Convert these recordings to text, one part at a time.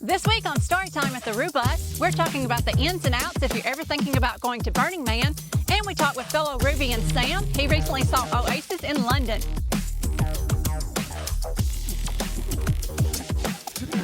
This week on Storytime at the Rubus, we're talking about the ins and outs if you're ever thinking about going to Burning Man, and we talk with fellow Ruby and Sam. He recently saw Oasis in London.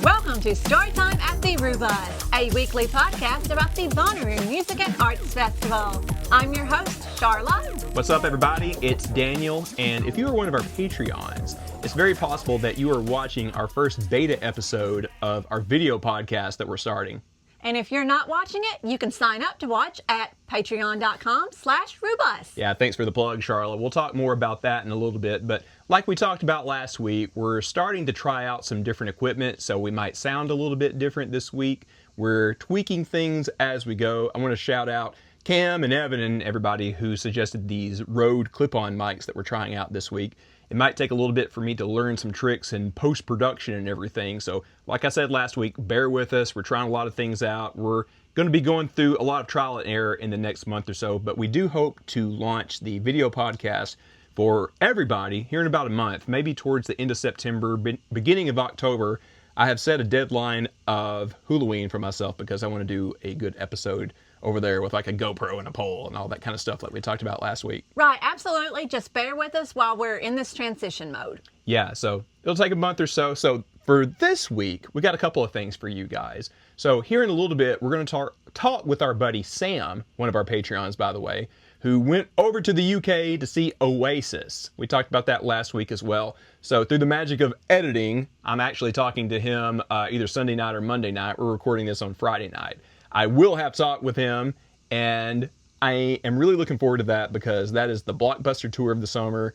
Welcome to Storytime at the Rubus, a weekly podcast about the Bonnaroo Music and Arts Festival. I'm your host, Charlotte. What's up, everybody? It's Daniel, and if you are one of our Patreons, it's very possible that you are watching our first beta episode of our video podcast that we're starting. And if you're not watching it, you can sign up to watch at patreon.com/Rubus. Yeah, thanks for the plug, Charlotte. We'll talk more about that in a little bit, but like we talked about last week, we're starting to try out some different equipment, so we might sound a little bit different this week. We're tweaking things as we go. I want to shout out Cam and Evan and everybody who suggested these Rode clip-on mics that we're trying out this week. It might take a little bit for me to learn some tricks in post-production and everything. So like I said last week, bear with us. We're trying a lot of things out. We're going to be going through a lot of trial and error in the next month or so, but we do hope to launch the video podcast for everybody here in about a month, maybe towards the end of September, beginning of October. I have set a deadline of Halloween for myself because I want to do a good episode over there with like a GoPro and a pole and all that kind of stuff like we talked about last week. Right, absolutely. Just bear with us while we're in this transition mode. Yeah, so it'll take a month or so. So for this week, we got a couple of things for you guys. So here in a little bit, we're going to talk with our buddy Sam, one of our Patreons, by the way, who went over to the UK to see Oasis. We talked about that last week as well. So through the magic of editing, I'm actually talking to him either Sunday night or Monday night. We're recording this on Friday night. I will have talk with him, and I am really looking forward to that because that is the blockbuster tour of the summer.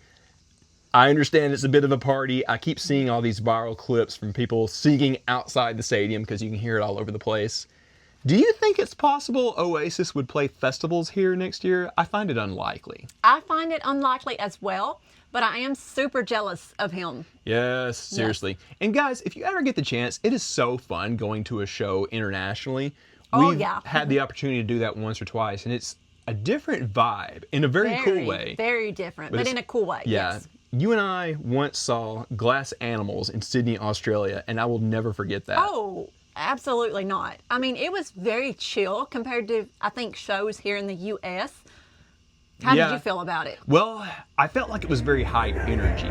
I understand it's a bit of a party. I keep seeing all these viral clips from people singing outside the stadium because you can hear it all over the place. Do you think it's possible Oasis would play festivals here next year? I find it unlikely. I find it unlikely as well, but I am super jealous of him. Yes, seriously. Yes. And guys, if you ever get the chance, it is so fun going to a show internationally. We've had the opportunity to do that once or twice, and it's a different vibe in a very cool way. Very different, but in a cool way. Yeah. Yes. You and I once saw Glass Animals in Sydney, Australia, and I will never forget that. Oh, absolutely not. I mean, it was very chill compared to, I think, shows here in the U.S. How did you feel about it? Well, I felt like it was very high energy.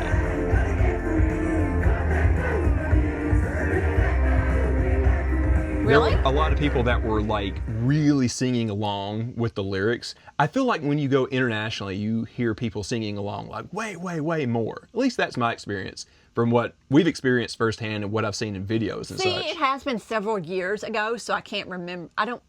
Really? There were a lot of people that were like really singing along with the lyrics. I feel like when you go internationally, you hear people singing along like way, way, way more. At least that's my experience from what we've experienced firsthand and what I've seen in videos and such. See, it has been several years ago, so I can't remember. I have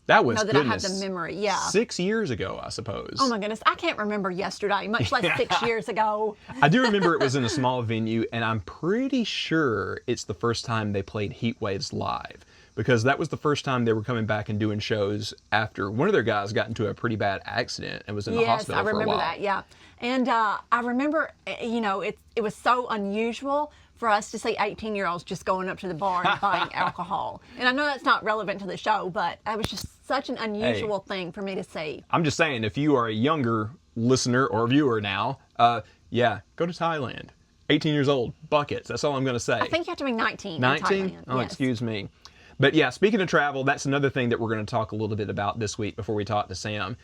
the memory. Yeah. 6 years ago, I suppose. Oh my goodness, I can't remember yesterday, much less 6 years ago. I do remember it was in a small venue, and I'm pretty sure it's the first time they played Heat Waves live. Because that was the first time they were coming back and doing shows after one of their guys got into a pretty bad accident and was in the hospital for a while. Yes, I remember that, yeah. And I remember, it was so unusual for us to see 18-year-olds just going up to the bar and buying alcohol. And I know that's not relevant to the show, but it was just such an unusual thing for me to see. I'm just saying, if you are a younger listener or viewer now, go to Thailand. 18 years old, buckets, that's all I'm going to say. I think you have to be 19 19? in Thailand. Oh, yes. Excuse me. But yeah, speaking of travel, that's another thing that we're going to talk a little bit about this week before we talk to Sam.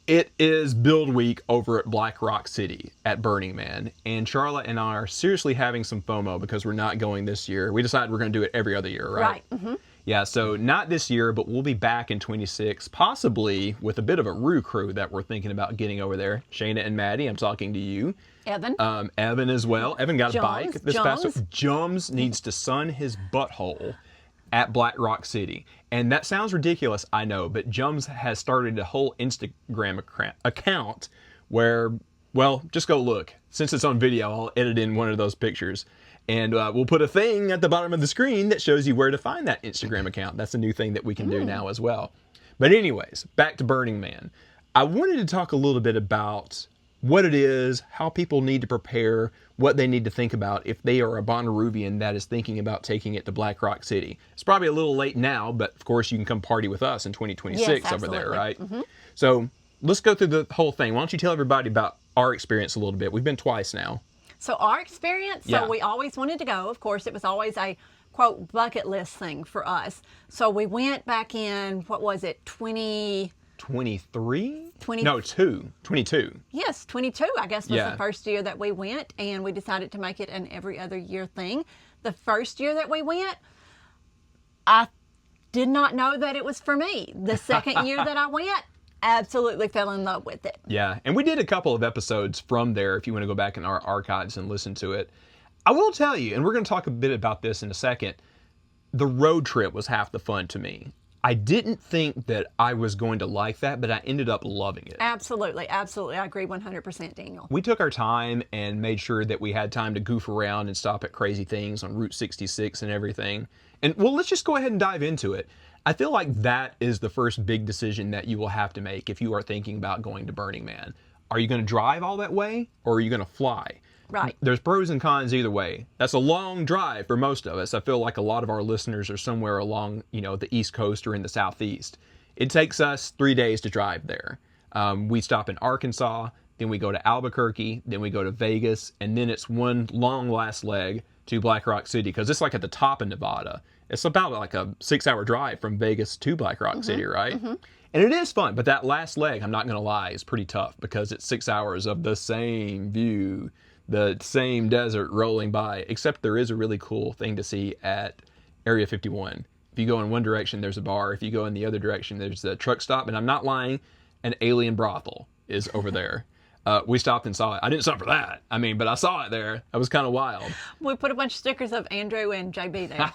It is Build Week over at Black Rock City at Burning Man. And Charlotte and I are seriously having some FOMO because we're not going this year. We decided we're going to do it every other year, right? Right. Mm-hmm. Yeah, so not this year, but we'll be back in 26, possibly with a bit of a Roo crew that we're thinking about getting over there. Shayna and Maddie, I'm talking to you. Evan. Evan as well. Evan got a bike this past week. Jums needs to sun his butthole at Black Rock City. And that sounds ridiculous, I know, but Jums has started a whole Instagram account where, well, just go look. Since it's on video, I'll edit in one of those pictures. And we'll put a thing at the bottom of the screen that shows you where to find that Instagram account. That's a new thing that we can do now as well. But anyways, back to Burning Man. I wanted to talk a little bit about what it is, how people need to prepare, what they need to think about if they are a Bonnaroovian that is thinking about taking it to Black Rock City. It's probably a little late now, but of course you can come party with us in 2026 over there, right? Mm-hmm. So let's go through the whole thing. Why don't you tell everybody about our experience a little bit? We've been twice now. So our experience, we always wanted to go. Of course, it was always a quote bucket list thing for us. So we went back in, what was it, 23? 20 No, 22. Yes, 22, I guess, was Yeah. the first year that we went, and we decided to make it an every other year thing. The first year that we went, I did not know that it was for me. The second year that I went, absolutely fell in love with it. Yeah, and we did a couple of episodes from there if you want to go back in our archives and listen to it. I will tell you, and we're going to talk a bit about this in a second, the road trip was half the fun to me. I didn't think that I was going to like that, but I ended up loving it. Absolutely, absolutely. I agree 100%, Daniel. We took our time and made sure that we had time to goof around and stop at crazy things on Route 66 and everything. And well, let's just go ahead and dive into it. I feel like that is the first big decision that you will have to make if you are thinking about going to Burning Man. Are you going to drive all that way, or are you going to fly? Right. There's pros and cons either way. That's a long drive for most of us. I feel like a lot of our listeners are somewhere along, the East Coast or in the Southeast. It takes us 3 days to drive there. We stop in Arkansas, then we go to Albuquerque, then we go to Vegas, and then it's one long last leg to Black Rock City, because it's like at the top of Nevada. It's about like a 6-hour drive from Vegas to Black Rock City, right? Mm-hmm. And it is fun, but that last leg, I'm not going to lie, is pretty tough because it's 6 hours of the same view, the same desert rolling by, except there is a really cool thing to see at Area 51. If you go in one direction, there's a bar. If you go in the other direction, there's a truck stop. And I'm not lying, an alien brothel is over there. We stopped and saw it. I didn't stop for that. But I saw it there. That was kind of wild. We put a bunch of stickers of Andrew and JB there.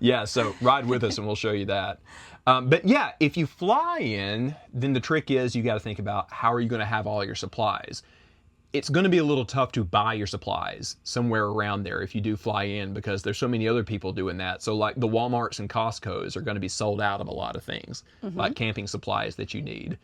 Yeah, so ride with us and we'll show you that. But yeah, if you fly in, then the trick is you got to think about how are you going to have all your supplies. It's going to be a little tough to buy your supplies somewhere around there if you do fly in, because there's so many other people doing that. So like the Walmarts and Costco's are going to be sold out of a lot of things, like camping supplies that you need.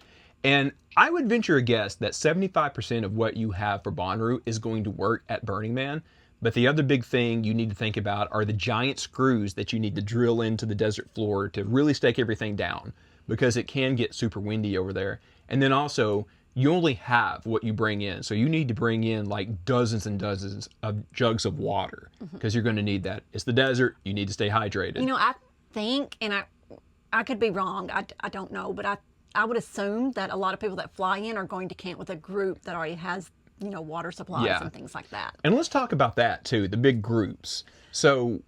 And I would venture a guess that 75% of what you have for Bonnaroo is going to work at Burning Man. But the other big thing you need to think about are the giant screws that you need to drill into the desert floor to really stake everything down, because it can get super windy over there. And then also, you only have what you bring in. So you need to bring in like dozens and dozens of jugs of water, because you're going to need that. It's the desert. You need to stay hydrated. I think, and I could be wrong, I don't know, but I would assume that a lot of people that fly in are going to camp with a group that already has, water supplies and things like that. And let's talk about that too, the big groups. So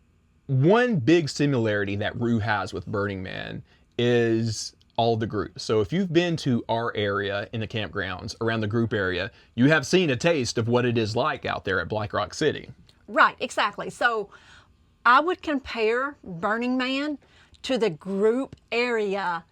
one big similarity that Rue has with Burning Man is all the groups. So if you've been to our area in the campgrounds around the group area, you have seen a taste of what it is like out there at Black Rock City. Right, exactly. So I would compare Burning Man to the group area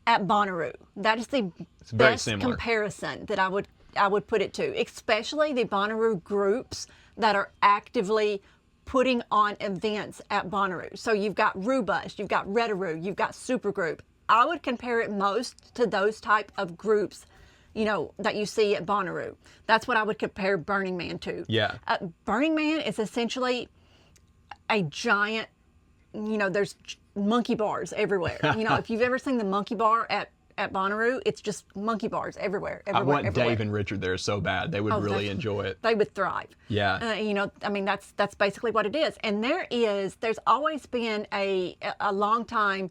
at Bonnaroo. That is the best comparison that I would put it to, especially the Bonnaroo groups that are actively putting on events at Bonnaroo. So you've got Rubust, you've got Redaroo, you've got Supergroup. I would compare it most to those type of groups, that you see at Bonnaroo. That's what I would compare Burning Man to. Yeah. Burning Man is essentially a giant, there's monkey bars everywhere. If you've ever seen the monkey bar at Bonnaroo, it's just monkey bars everywhere. I want Dave and Richard there so bad. They would really enjoy it. They would thrive. Yeah. That's basically what it is. And there's always been a long time,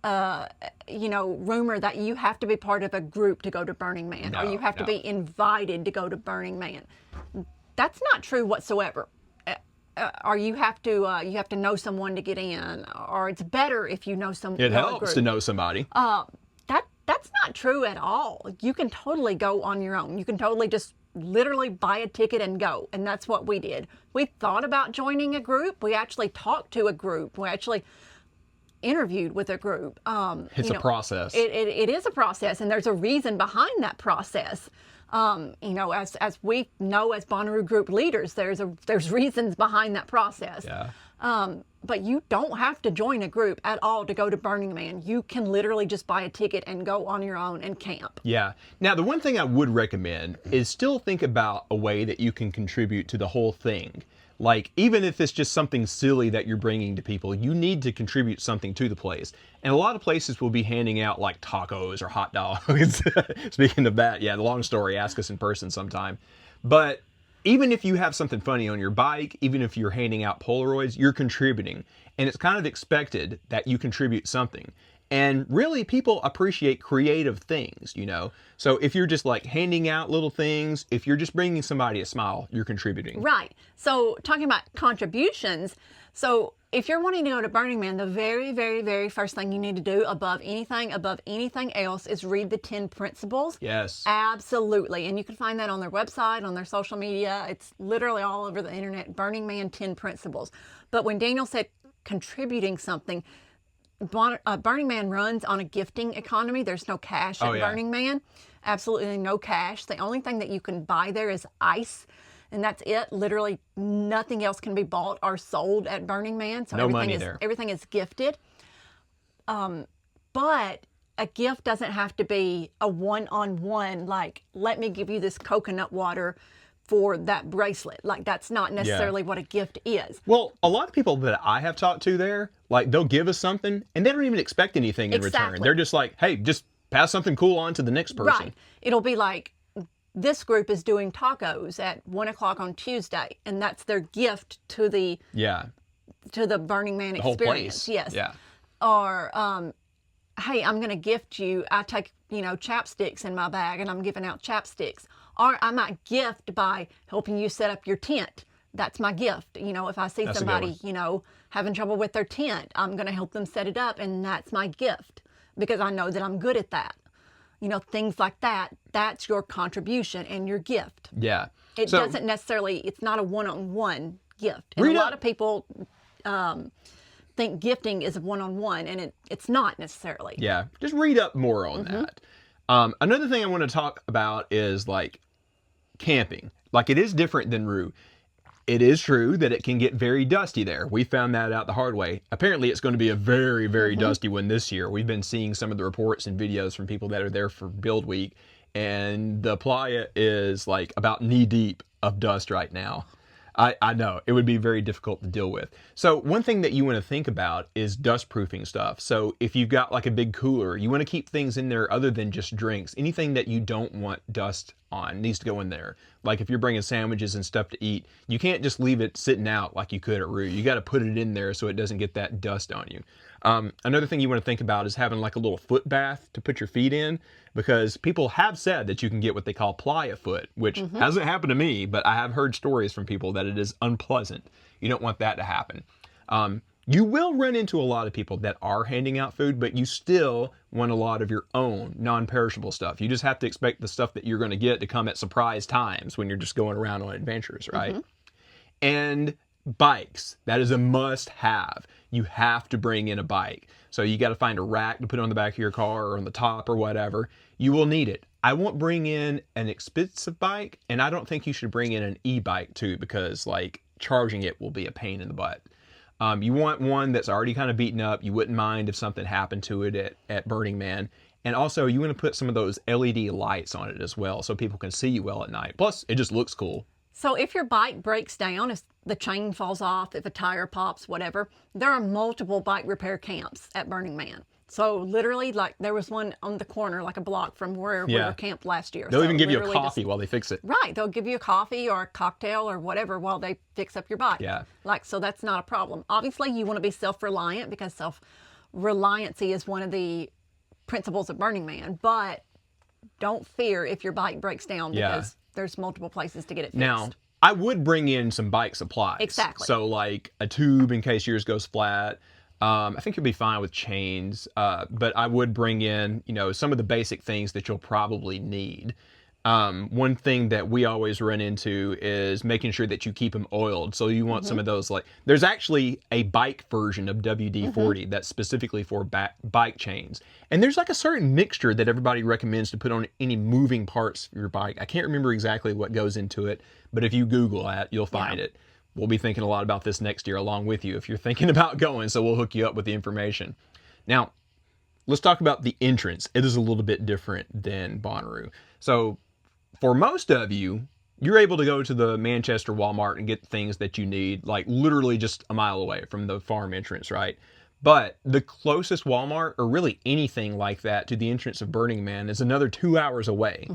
rumor that you have to be part of a group to go to Burning Man, or you have to be invited to go to Burning Man. That's not true whatsoever. Or you have to know someone to get in, or it's better if you know someone. It helps to know somebody. That's not true at all. You can totally go on your own. You can totally just literally buy a ticket and go. And that's what we did. We thought about joining a group. We actually talked to a group. We actually interviewed with a group. It's a process. It is a process, and there's a reason behind that process. As we know as Bonnaroo group leaders, there's reasons behind that process. Yeah. But you don't have to join a group at all to go to Burning Man. You can literally just buy a ticket and go on your own and camp. Yeah. Now, the one thing I would recommend is still think about a way that you can contribute to the whole thing. Like, even if it's just something silly that you're bringing to people, you need to contribute something to the place. And a lot of places will be handing out like tacos or hot dogs. Speaking of that, yeah, the long story, ask us in person sometime. But even if you have something funny on your bike, even if you're handing out Polaroids, you're contributing. And it's kind of expected that you contribute something. And really, people appreciate creative things, you know? So if you're just like handing out little things, if you're just bringing somebody a smile, you're contributing. Right. So talking about contributions, so if you're wanting to go to Burning Man, the very, very, very first thing you need to do above anything else is read the 10 principles. Yes. Absolutely. And you can find that on their website, on their social media. It's literally all over the internet, Burning Man 10 principles. But when Daniel said contributing something, Burning Man runs on a gifting economy. There's no cash at Burning Man. Absolutely no cash. The only thing that you can buy there is ice, and that's it. Literally nothing else can be bought or sold at Burning Man. So no money there. Everything is gifted. But a gift doesn't have to be a one-on-one, like, let me give you this coconut water for that bracelet. Like, that's not necessarily what a gift is. Well, a lot of people that I have talked to there, like, they'll give us something and they don't even expect anything in return. They're just like, hey, just pass something cool on to the next person. Right. It'll be like, this group is doing tacos at 1 o'clock on Tuesday, and that's their gift to the Burning Man experience. Whole place. Yes. Yeah. Or, hey, I'm going to gift you. I take, chapsticks in my bag, and I'm giving out chapsticks. Or I might gift by helping you set up your tent. That's my gift. If I see somebody, having trouble with their tent, I'm going to help them set it up, and that's my gift because I know that I'm good at that. Things like that. That's your contribution and your gift. Yeah. It doesn't necessarily, it's not a one-on-one gift. And a lot of people think gifting is a one-on-one, and it's not necessarily. Yeah. Just read up more on that. Another thing I want to talk about is like camping. Like, it is different than Rue. It is true that it can get very dusty there. We found that out the hard way. Apparently, it's going to be a very, very dusty one this year. We've been seeing some of the reports and videos from people that are there for Build Week, and the playa is like about knee deep of dust right now. I know it would be very difficult to deal with. So one thing that you want to think about is dust proofing stuff. So if you've got like a big cooler, you want to keep things in there other than just drinks. Anything that you don't want dust on needs to go in there. Like if you're bringing sandwiches and stuff to eat, you can't just leave it sitting out like you could at Rue. You got to put it in there so it doesn't get that dust on you. Another thing you want to think about is having like a little foot bath to put your feet in, because people have said that you can get what they call playa foot, which hasn't happened to me, but I have heard stories from people that it is unpleasant. You don't want that to happen. You will run into a lot of people that are handing out food, but you still want a lot of your own non-perishable stuff. You just have to expect the stuff that you're going to get to come at surprise times when you're just going around on adventures, right? And bikes, that is a must-have. You have to bring in a bike. So you got to find a rack to put on the back of your car or on the top or whatever. You will need it. I won't bring in an expensive bike, and I don't think you should bring in an e-bike too, because like charging it will be a pain in the butt. You want one that's already kind of beaten up. You wouldn't mind if something happened to it at Burning Man. And also you want to put some of those LED lights on it as well so people can see you well at night. Plus, it just looks cool. So if your bike breaks down, if the chain falls off, if a tire pops, whatever, there are multiple bike repair camps at Burning Man. So literally, like, there was one on the corner, like a block from where we were camped last year. They'll even give you a coffee while they fix it. Right. They'll give you a coffee or a cocktail or whatever while they fix up your bike. Yeah. Like, so that's not a problem. Obviously, you want to be self-reliant because self-reliancy is one of the principles of Burning Man. But don't fear if your bike breaks down because there's multiple places to get it fixed. Now, I would bring in some bike supplies. Exactly. So like a tube in case yours goes flat. I think you'll be fine with chains, but I would bring in, some of the basic things that you'll probably need. One thing that we always run into is making sure that you keep them oiled. So you want some of those, like, there's actually a bike version of WD-40 that's specifically for bike chains. And there's like a certain mixture that everybody recommends to put on any moving parts of your bike. I can't remember exactly what goes into it, but if you Google that, you'll find it. We'll be thinking a lot about this next year along with you if you're thinking about going, so we'll hook you up with the information. Now, let's talk about the entrance. It is a little bit different than Bonnaroo. So for most of you, you're able to go to the Manchester Walmart and get things that you need, like literally just a mile away from the farm entrance, right? But the closest Walmart, or really anything like that, to the entrance of Burning Man is another 2 hours away.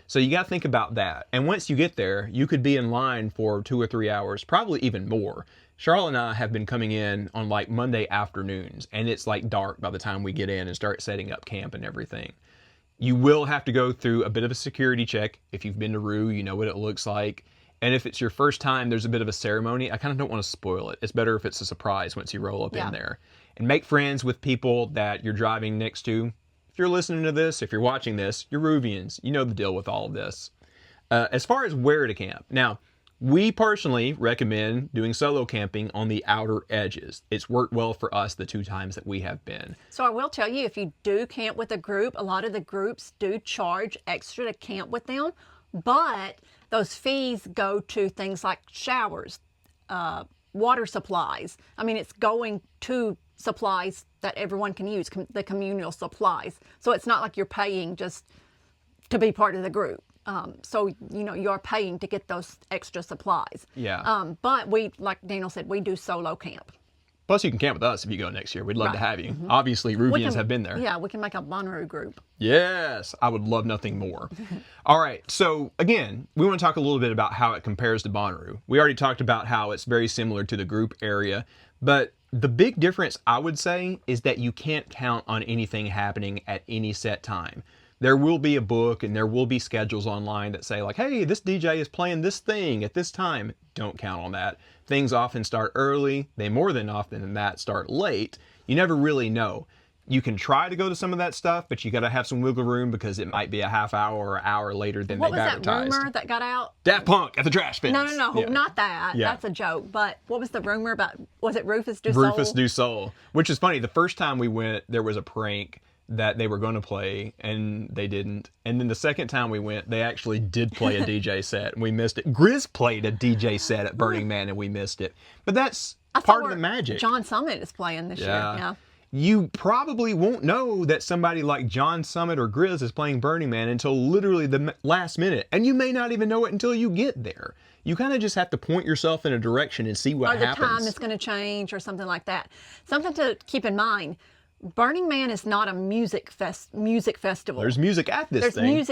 So you got to think about that. And once you get there, you could be in line for 2 or 3 hours, probably even more. Charlotte and I have been coming in on like Monday afternoons, and it's like dark by the time we get in and start setting up camp and everything. You will have to go through a bit of a security check. If you've been to Rue, you know what it looks like. And if it's your first time, there's a bit of a ceremony. I kind of don't want to spoil it. It's better if it's a surprise once you roll up in there. And make friends with people that you're driving next to. If you're listening to this, if you're watching this, you're Ruvians. You know the deal with all of this. As far as where to camp. Now, we personally recommend doing solo camping on the outer edges. It's worked well for us the 2 times that we have been. So I will tell you, if you do camp with a group, a lot of the groups do charge extra to camp with them. But those fees go to things like showers, water supplies. I mean, it's going to supplies that everyone can use, the communal supplies. So it's not like you're paying just to be part of the group. So, you know, you're paying to get those extra supplies. Yeah. But we, like Daniel said, we do solo camp. Plus, you can camp with us if you go next year. We'd love to have you. Obviously, Ruvians have been there. Yeah, we can make a Bonnaroo group. Yes, I would love nothing more. All right, so again, we want to talk a little bit about how it compares to Bonnaroo. We already talked about how it's very similar to the group area, but the big difference, I would say, is that you can't count on anything happening at any set time. There will be a book and there will be schedules online that say like, hey, this DJ is playing this thing at this time. Don't count on that. Things often start early. They more than often than that start late. You never really know. You can try to go to some of that stuff, but you got to have some wiggle room because it might be a half hour or an hour later than they've advertised. What was that rumor that got out? Daft Punk at the trash bins. No, Yeah. not that. Yeah. That's a joke. But what was the rumor about? Was it Rufus Du Sol? Rufus Du Sol, which is funny. The first time we went, there was a prank that they were going to play and they didn't. And then the second time we went, they actually did play a DJ set and we missed it. Grizz played a DJ set at Burning Man and we missed it. But that's part of the magic. John Summit is playing this year. Yeah. You probably won't know that somebody like John Summit or Grizz is playing Burning Man until literally the last minute. And you may not even know it until you get there. You kind of just have to point yourself in a direction and see what happens. Or the time is going to change or something like that. Something to keep in mind. Burning Man is not a music festival. There's music at this thing.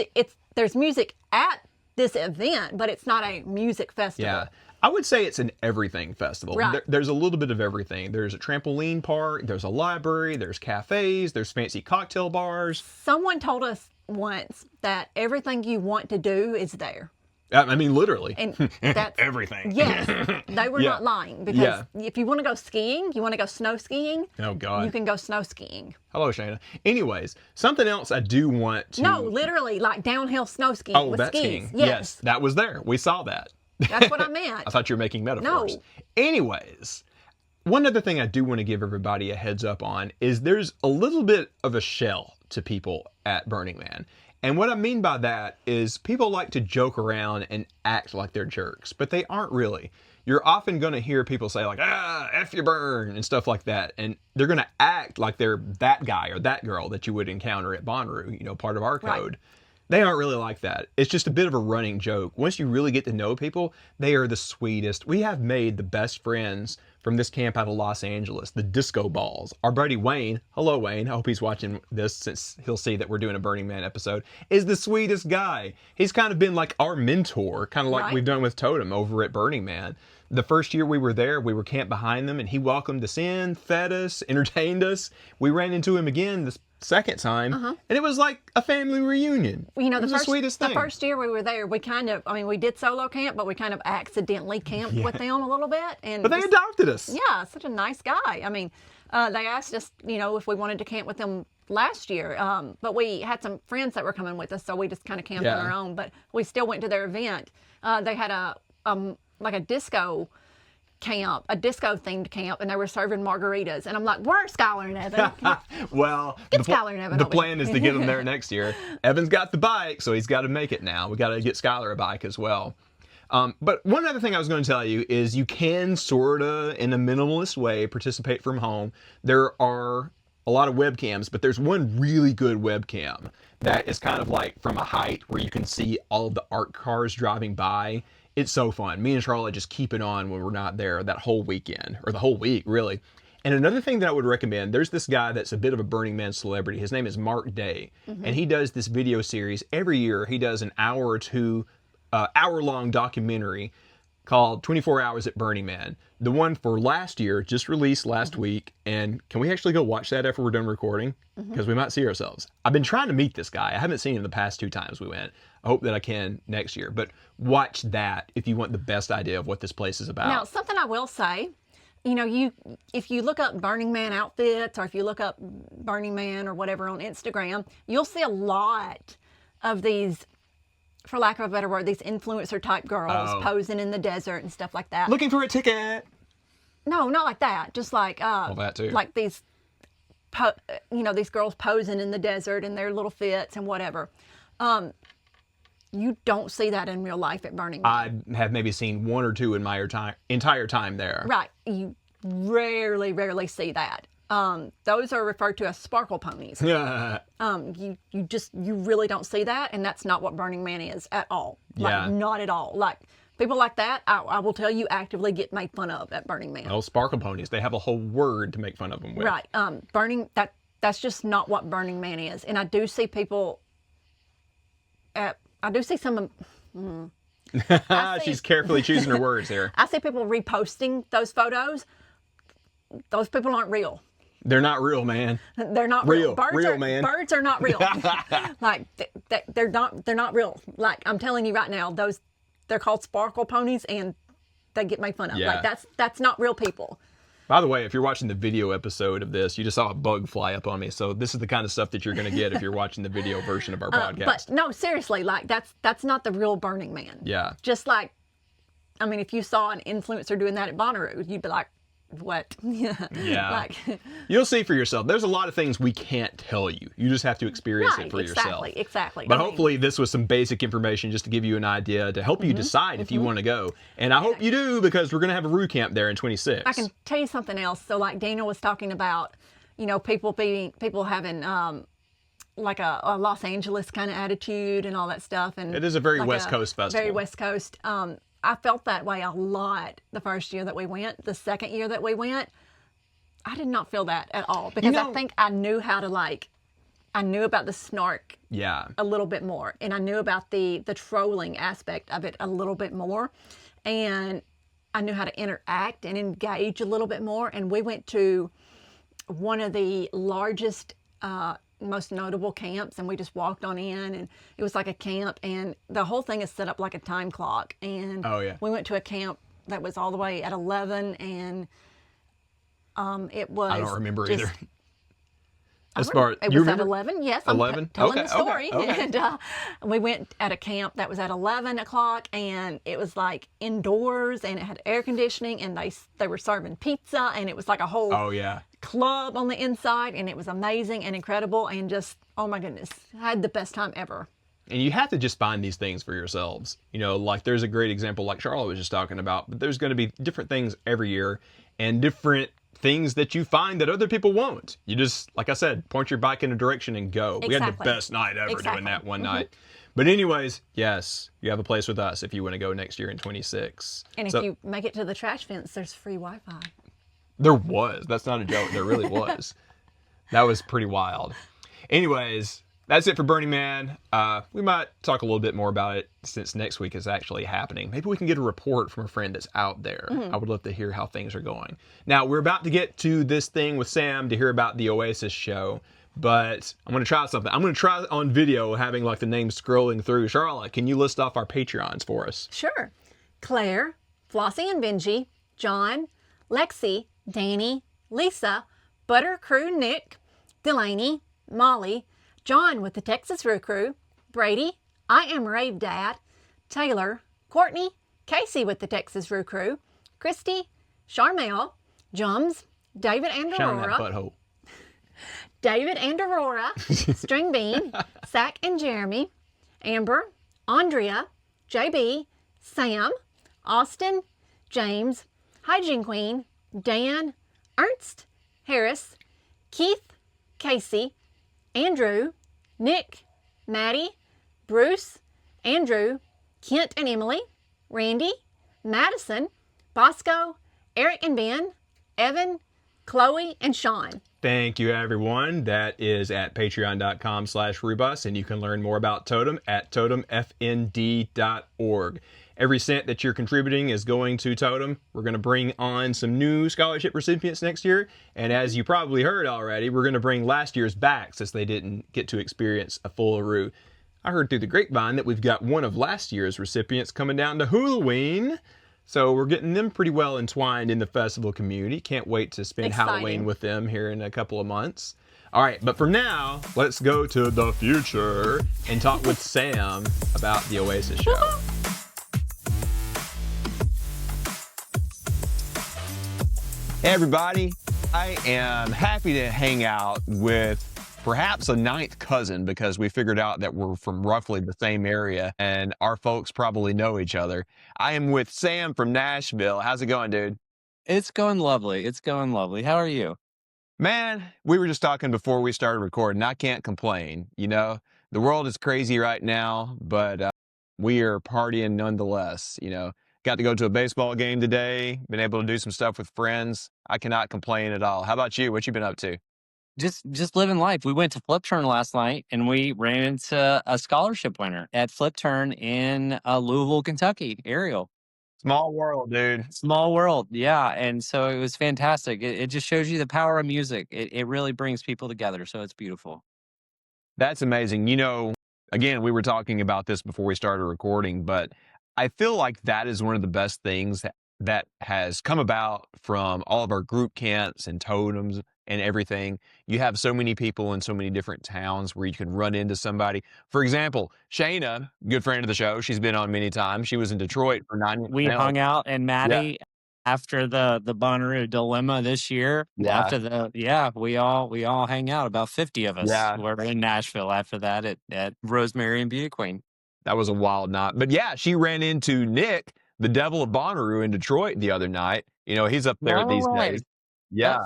There's music at this event, but it's not a music festival. Yeah. I would say it's an everything festival. Right. There's a little bit of everything. There's a trampoline park, there's a library, there's cafes, there's fancy cocktail bars. Someone told us once that everything you want to do is there. I mean, literally. And that's everything. Yes, they were not lying because if you want to go skiing, you want to go snow skiing. Oh God. You can go snow skiing. Hello, Shayna. Anyways, something else I do want to. No, literally, like downhill snow skiing with that skis. skiing. Yes, that was there. We saw that. That's what I meant. I thought you were making metaphors. No. Anyways, one other thing I do want to give everybody a heads up on is there's a little bit of a shell to people at Burning Man. And what I mean by that is people like to joke around and act like they're jerks, but they aren't really. You're often going to hear people say like, F you burn, and stuff like that. And they're going to act like they're that guy or that girl that you would encounter at Bonnaroo, you know, part of our code. Right. They aren't really like that. It's just a bit of a running joke. Once you really get to know people, they are the sweetest. We have made the best friends from this camp out of Los Angeles, the Disco Balls. Our buddy Wayne, hello Wayne, I hope he's watching this since he'll see that we're doing a Burning Man episode, is the sweetest guy. He's kind of been like our mentor, kind of like we've done with Totem over at Burning Man. The first year we were there, we were camped behind them and he welcomed us in, fed us, entertained us. We ran into him again this second time and it was like a family reunion. Well, you know, it was the sweetest thing. The first year we were there, we did solo camp, but we kind of accidentally camped with them a little bit. But they adopted us. Yeah, such a nice guy. I mean, they asked us, you know, if we wanted to camp with them last year, but we had some friends that were coming with us, so we just kind of camped on our own, but we still went to their event. They had a disco camp, a disco themed camp, and they were serving margaritas. And I'm like, where's Skylar and Evan? Well, get Skylar and Evan. The plan is to get them there next year. Evan's got the bike, so he's got to make it now. We got to get Skylar a bike as well. But one other thing I was going to tell you is you can sort of, in a minimalist way, participate from home. There are a lot of webcams, but there's one really good webcam that is kind of like from a height where you can see all of the art cars driving by. It's so fun. Me and Charlotte just keep it on when we're not there that whole weekend, or the whole week, really. And another thing that I would recommend, there's this guy that's a bit of a Burning Man celebrity. His name is Mark Day. And he does this video series. Every year, he does an hour or two, hour-long documentary called 24 Hours at Burning Man. The one for last year just released last week. And can we actually go watch that after we're done recording? Because we might see ourselves. I've been trying to meet this guy. I haven't seen him the past 2 times we went. I hope that I can next year. But watch that if you want the best idea of what this place is about. Now, something I will say, you know, if you look up Burning Man outfits, or if you look up Burning Man or whatever on Instagram, you'll see a lot of these, for lack of a better word, these influencer type girls posing in the desert and stuff like that. Looking for a ticket. No, not like that. Just like that too. Like these, these girls posing in the desert in their little fits and whatever. You don't see that in real life at Burning Man. I have maybe seen 1 or 2 in my entire time there. Right. You rarely see that. Those are referred to as sparkle ponies. Yeah. You really don't see that, and that's not what Burning Man is at all. Like, not at all. Like, people like that, I will tell you, actively get made fun of at Burning Man. Oh, sparkle ponies. They have a whole word to make fun of them with. Right. That's just not what Burning Man is. And I do see people I do see some. She's carefully choosing her words here. I see people reposting those photos. Those people aren't real. They're not real, man. They're not real. Man. Birds are not real. Like they're not real. Like, I'm telling you right now, they're called sparkle ponies, and they get made fun of. Yeah. Like, that's not real people. By the way, if you're watching the video episode of this, you just saw a bug fly up on me. So this is the kind of stuff that you're going to get if you're watching the video version of our podcast. But no, seriously, like that's not the real Burning Man. Yeah. Just like, I mean, if you saw an influencer doing that at Bonnaroo, you'd be like, what? Yeah. Like, you'll see for yourself. There's a lot of things we can't tell you. You just have to experience it for yourself. Exactly. But hopefully this was some basic information just to give you an idea to help you decide if you want to go. And I hope you do, because we're going to have a Roo camp there in 26. I can tell you something else. So, like Daniel was talking about, people having like a Los Angeles kind of attitude and all that stuff. And it is a very like West Coast festival. Very West Coast. I felt that way a lot the first year that we went. The second year that we went, I did not feel that at all, because I think I knew how to I knew about the snark a little bit more, and I knew about the trolling aspect of it a little bit more, and I knew how to interact and engage a little bit more. And we went to one of the largest, most notable camps, and we just walked on in, and it was like a camp, and the whole thing is set up like a time clock. And we went to a camp that was all the way at 11, and it was, I don't remember either. It was at 11. Yes, I'm 11? telling the story. Okay. And we went at a camp that was at 11 o'clock, and it was like indoors, and it had air conditioning, and they were serving pizza, and it was like a whole club on the inside, and it was amazing and incredible, and just, oh my goodness, I had the best time ever. And you have to just find these things for yourselves. Like there's a great example like Charlotte was just talking about, but there's going to be different things every year and different things that you find that other people won't. You just, like I said, point your bike in a direction and go. Exactly. We had the best night ever doing that one night. But anyways, yes, you have a place with us if you want to go next year in 26. And if you make it to the trash fence, there's free Wi-Fi. There was. That's not a joke. There really was. That was pretty wild. Anyways, that's it for Burning Man. We might talk a little bit more about it since next week is actually happening. Maybe we can get a report from a friend that's out there. I would love to hear how things are going. Now, we're about to get to this thing with Sam to hear about the Oasis show, but I'm going to try something. I'm going to try on video having like the names scrolling through. Charlotte, can you list off our Patreons for us? Sure. Claire, Flossie and Benji, John, Lexi, Danny, Lisa, Butter Crew Nick, Delaney, Molly, John with the Texas Roo Crew, Brady, I Am Rave Dad, Taylor, Courtney, Casey with the Texas Roo Crew, Christy, Charmel, Jums, David and Aurora, David and Aurora, String Bean, Sack and Jeremy, Amber, Andrea, JB, Sam, Austin, James, Hygiene Queen, Dan, Ernst, Harris, Keith, Casey, Andrew, Nick, Maddie, Bruce, Andrew, Kent and Emily, Randy, Madison, Bosco, Eric and Ben, Evan, Chloe and Sean. Thank you, everyone. That is at patreon.com/Rebus, and you can learn more about Totem at totemfnd.org. Every cent that you're contributing is going to Totem. We're going to bring on some new scholarship recipients next year, and as you probably heard already, we're going to bring last year's back since they didn't get to experience a full Aru. I heard through the grapevine that we've got one of last year's recipients coming down to Halloween. So we're getting them pretty well entwined in the festival community. Can't wait to spend Halloween with them here in a couple of months. All right, but for now, let's go to the future and talk with Sam about the Oasis show. Hey everybody, I am happy to hang out with perhaps a ninth cousin because we figured out that we're from roughly the same area and our folks probably know each other. I am with Sam from Nashville. How's it going, dude? It's going lovely. It's going lovely. How are you? Man, we were just talking before we started recording. I can't complain. You know, the world is crazy right now, but we are partying nonetheless. You know, got to go to a baseball game today, been able to do some stuff with friends. I cannot complain at all. How about you? What you been up to? Just living life. We went to Flip Turn last night and we ran into a scholarship winner at Flip Turn in Louisville, Kentucky. Ariel. Small world, dude. Small world. Yeah. And so it was fantastic. It just shows you the power of music. It really brings people together. So it's beautiful. That's amazing. You know, again, we were talking about this before we started recording, but I feel like that is one of the best things that has come about from all of our group camps and totems and everything. You have so many people in so many different towns where you can run into somebody. For example, Shayna, good friend of the show, she's been on many times. She was in Detroit for 9 months. We hung out and Maddie after the Bonnaroo dilemma this year. Yeah. We all hang out. About 50 of us. Yeah. We're in Nashville after that at Rosemary and Beauty Queen. That was a wild night. But yeah, she ran into Nick, the devil of Bonnaroo in Detroit the other night. You know, he's up there these days. Yeah.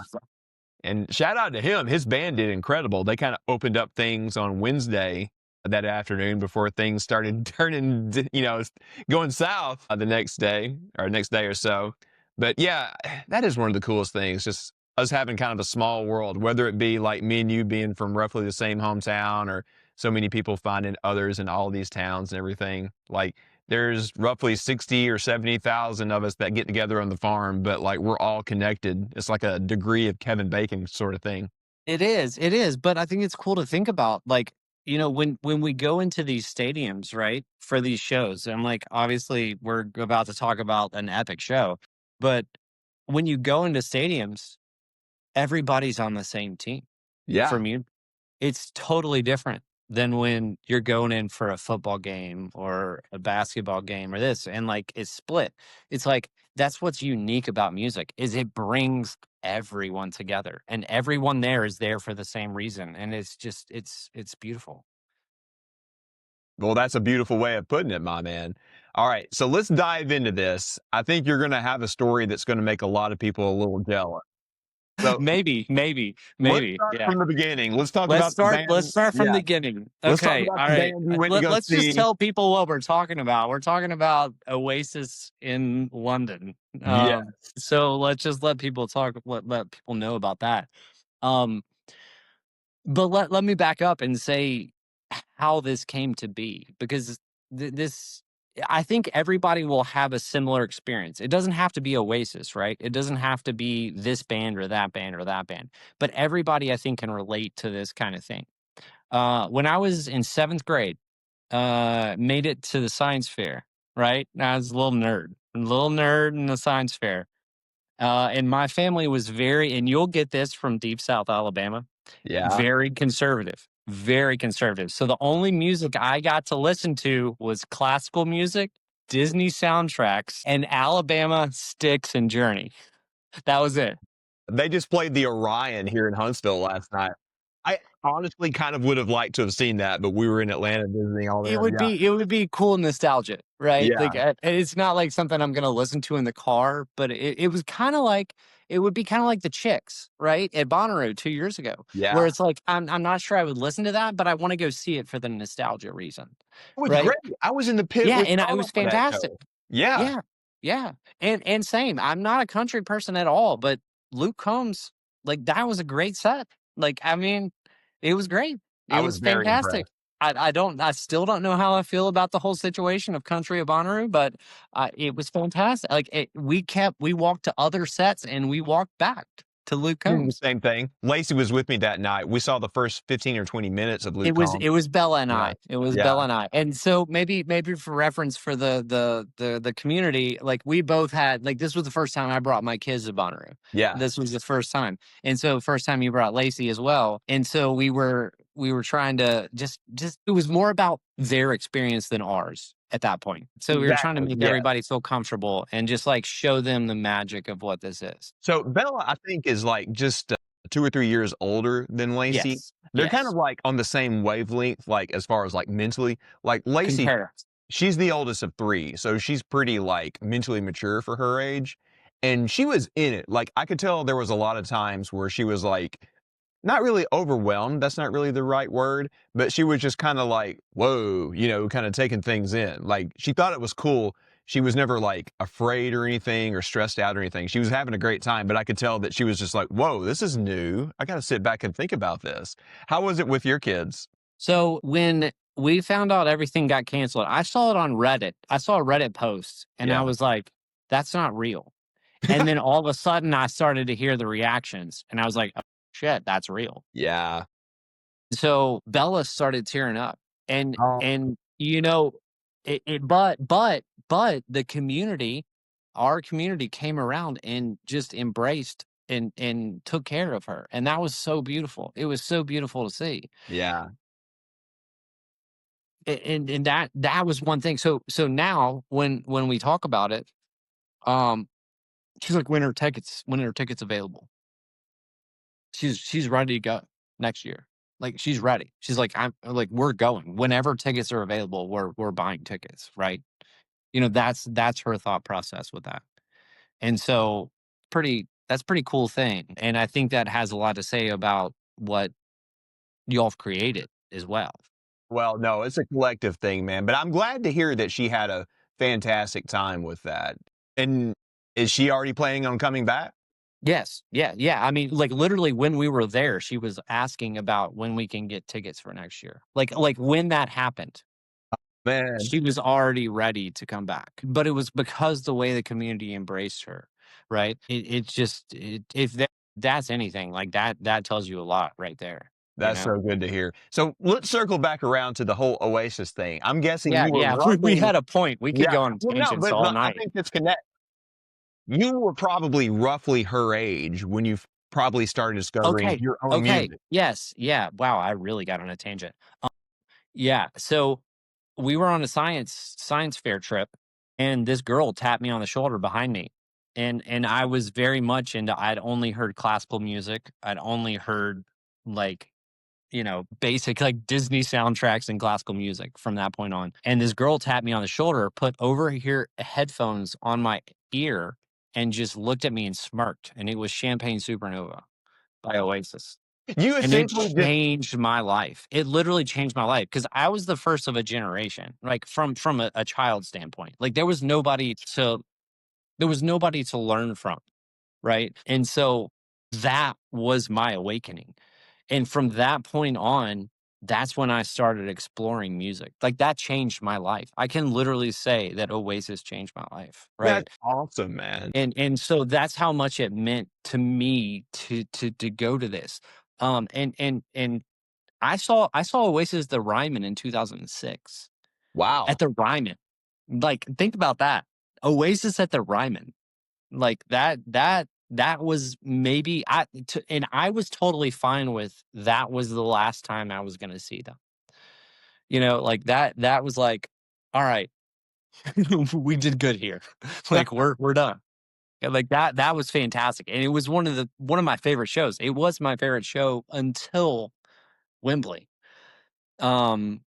And shout out to him. His band did incredible. They kind of opened up things on Wednesday that afternoon before things started turning, you know, going south the next day or so. But yeah, that is one of the coolest things. Just us having kind of a small world, whether it be like me and you being from roughly the same hometown or so many people finding others in all these towns and everything. Like there's roughly 60 or 70,000 of us that get together on the farm, but like we're all connected. It's like a degree of Kevin Bacon sort of thing. It is. But I think it's cool to think about, like, you know, when we go into these stadiums, right, for these shows, and like, obviously we're about to talk about an epic show, but when you go into stadiums, everybody's on the same team. Yeah. For me, it's totally different than when you're going in for a football game or a basketball game or this, and like it's split. It's like that's what's unique about music is it brings everyone together and everyone there is there for the same reason, and it's just it's beautiful. Well, that's a beautiful way of putting it, my man. All right, so let's dive into this. I think you're going to have a story that's going to make a lot of people a little jealous. So maybe. Let's start from the beginning. Let's start from the beginning. Okay, all right. Let's just tell people what we're talking about. We're talking about Oasis in London. So let's just let people let people know about that. But let me back up and say how this came to be, because this, I think everybody will have a similar experience. It doesn't have to be Oasis, right? It doesn't have to be this band or that band or that band. But everybody, I think, can relate to this kind of thing. When I was in 7th grade, made it to the science fair, right? I was a little nerd in the science fair. And my family was and you'll get this from Deep South Alabama, very conservative. Very conservative. So the only music I got to listen to was classical music, Disney soundtracks, and Alabama, Styx, and Journey. That was it. They just played the Orion here in Huntsville last night. I honestly kind of would have liked to have seen that, but we were in Atlanta visiting all that. It would be cool nostalgia, right? Yeah. Like it's not like something I'm gonna listen to in the car, but it was kind of like it would be kind of like the Chicks, right, at Bonnaroo 2 years ago. Yeah. Where it's like I'm not sure I would listen to that, but I want to go see it for the nostalgia reason. It was great. I was in the pit. Yeah, and it was fantastic. Yeah. And same. I'm not a country person at all, but Luke Combs like that was a great set. Like, I mean, it was great. It I was was very fantastic. impressed. I still don't know how I feel about the whole situation of Country of Bonnaroo, but it was fantastic. Like we walked to other sets and we walked back to Luke Did the Combs. same thing. Lacey was with me that night. We saw the first 15 or 20 minutes of Luke It Combs. was Bella and Yeah. I. It was Yeah. Bella and I. And so maybe for reference for the community, like we both had, like, this was the first time I brought my kids to Bonnaroo. Yeah. This was the first time. And so first time you brought Lacey as well. And so we were trying to just it was more about their experience than ours at that point. So we were trying to Exactly. make Yeah. everybody feel comfortable and just like show them the magic of what this is. So Bella, I think, is like just 2 or 3 years older than Lacey. Yes. They're kind Yes. of like on the same wavelength, like as far as like mentally. Like Lacey, Compare. she's the oldest of 3, so she's pretty like mentally mature for her age. And she was in it. Like I could tell there was a lot of times where she was like not really overwhelmed. That's not really the right word, but she was just kind of like, whoa, kind of taking things in. Like she thought it was cool. She was never like afraid or anything or stressed out or anything. She was having a great time, but I could tell that she was just like, whoa, this is new. I got to sit back and think about this. How was it with your kids? So when we found out everything got canceled, I saw it on Reddit. I saw a Reddit post and I Yeah. was like, that's not real. And then all of a sudden I started to hear the reactions and I was like, oh, shit, that's real. Yeah. So Bella started tearing up and Oh. but the community, our community came around and just embraced and took care of her. And that was so beautiful. It was so beautiful to see. Yeah. And that was one thing. So now when we talk about it, she's like, when are tickets available? She's ready to go next year. Like she's ready. She's like, I'm like, we're going whenever tickets are available. We're buying tickets, right? That's her thought process with that. And so that's pretty cool thing. And I think that has a lot to say about what y'all have created as well. Well, no, it's a collective thing, man. But I'm glad to hear that she had a fantastic time with that. And is she already planning on coming back? Yes. Yeah. I mean, like literally when we were there, she was asking about when we can get tickets for next year. Like when that happened, Man, she was already ready to come back. But it was because the way the community embraced her, right? If that's anything, like that tells you a lot right there. that's so good to hear. So let's circle back around to the whole Oasis thing. I'm guessing you were Yeah. We roughly, had a point. We could yeah. go on Well, no, tangents but all I night. think it's connect. You were probably roughly her age when you probably started discovering your own music. Yes. Yeah. Wow. I really got on a tangent. Yeah. So we were on a science fair trip and this girl tapped me on the shoulder behind me. And I was very much into, I'd only heard classical music. I'd only heard like, basic like Disney soundtracks and classical music from that point on. And this girl tapped me on the shoulder, put over here headphones on my ear and just looked at me and smirked. And it was Champagne Supernova by Oasis. You And it essentially changed my life. It literally changed my life because I was the first of a generation, like from a child standpoint. Like there was nobody to learn from, right? And so that was my awakening. And from that point on, that's when I started exploring music. Like that changed my life. I can literally say that Oasis changed my life, right? That's awesome, man. And so that's how much it meant to me to go to this. And I saw Oasis the Ryman in 2006 Wow. at the Ryman. Like think about that. Oasis at the Ryman. Like that was maybe and I was totally fine with that was the last time I was going to see them. Like that was like, all right, we did good here. Like we're done. Yeah, like that was fantastic. And it was one of my favorite shows. It was my favorite show until Wembley. And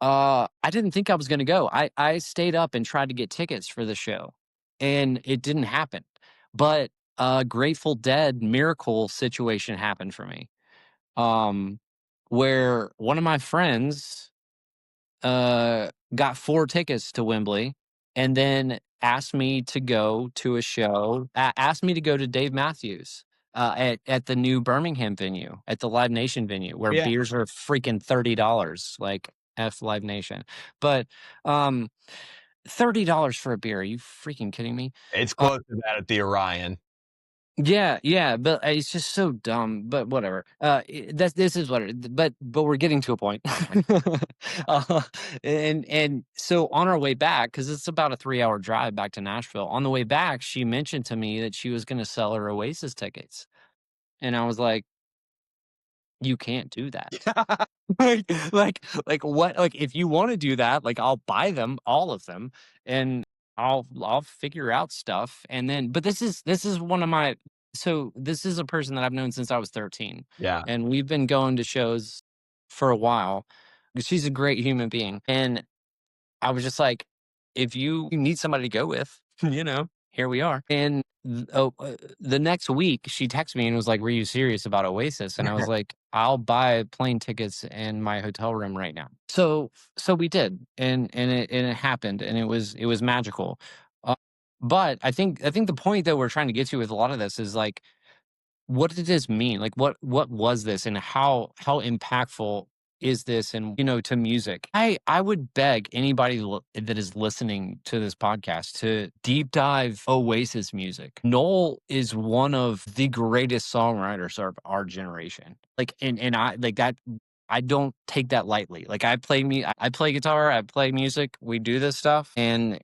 I didn't think I was going to go. I stayed up and tried to get tickets for the show and it didn't happen. But a Grateful Dead miracle situation happened for me. Where one of my friends got 4 tickets to Wembley and then asked me to go to a show, asked me to go to Dave Matthews at the new Birmingham venue, at the Live Nation venue, where Yeah. beers are freaking $30, like F Live Nation. But $30 for a beer? Are you freaking kidding me? It's close to that at the Orion. Yeah, but it's just so dumb. But whatever. This is what. But we're getting to a point. uh, and so on our way back, because it's about a 3-hour drive back to Nashville. On the way back, she mentioned to me that she was going to sell her Oasis tickets, and I was like, "You can't do that." like what? Like if you want to do that, like I'll buy them, all of them, and I'll figure out stuff. And then, but this is one of my. So this is a person that I've known since I was 13. Yeah. And we've been going to shows for a while. She's a great human being, and I was just like, if you need somebody to go with, here we are. And the next week, she texted me and was like, "Were you serious about Oasis?" And I was like, "I'll buy plane tickets and my hotel room right now." So we did, and it happened, and it was magical. But I think the point that we're trying to get to with a lot of this is like, what did this mean? Like, what was this, and how impactful is this, and to music? I would beg anybody that is listening to this podcast to deep dive Oasis music. Noel is one of the greatest songwriters of our generation. Like, and I like that. I don't take that lightly. Like I play guitar, I play music, we do this stuff, and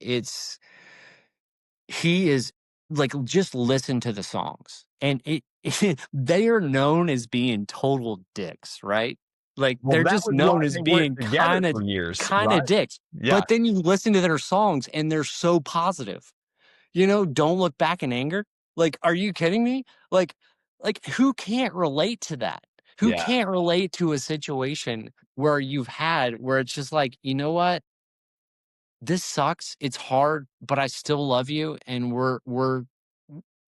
he is like, just listen to the songs, and they are known as being total dicks, right? Like Well, they're that just was known why as they being weren't together kind of for years, right? dicks. Yeah. But then you listen to their songs and they're so positive. Don't look back in anger. Like, are you kidding me? Like who can't relate to that? Who Yeah. can't relate to a situation where it's just like, you know what? This sucks. It's hard, but I still love you, and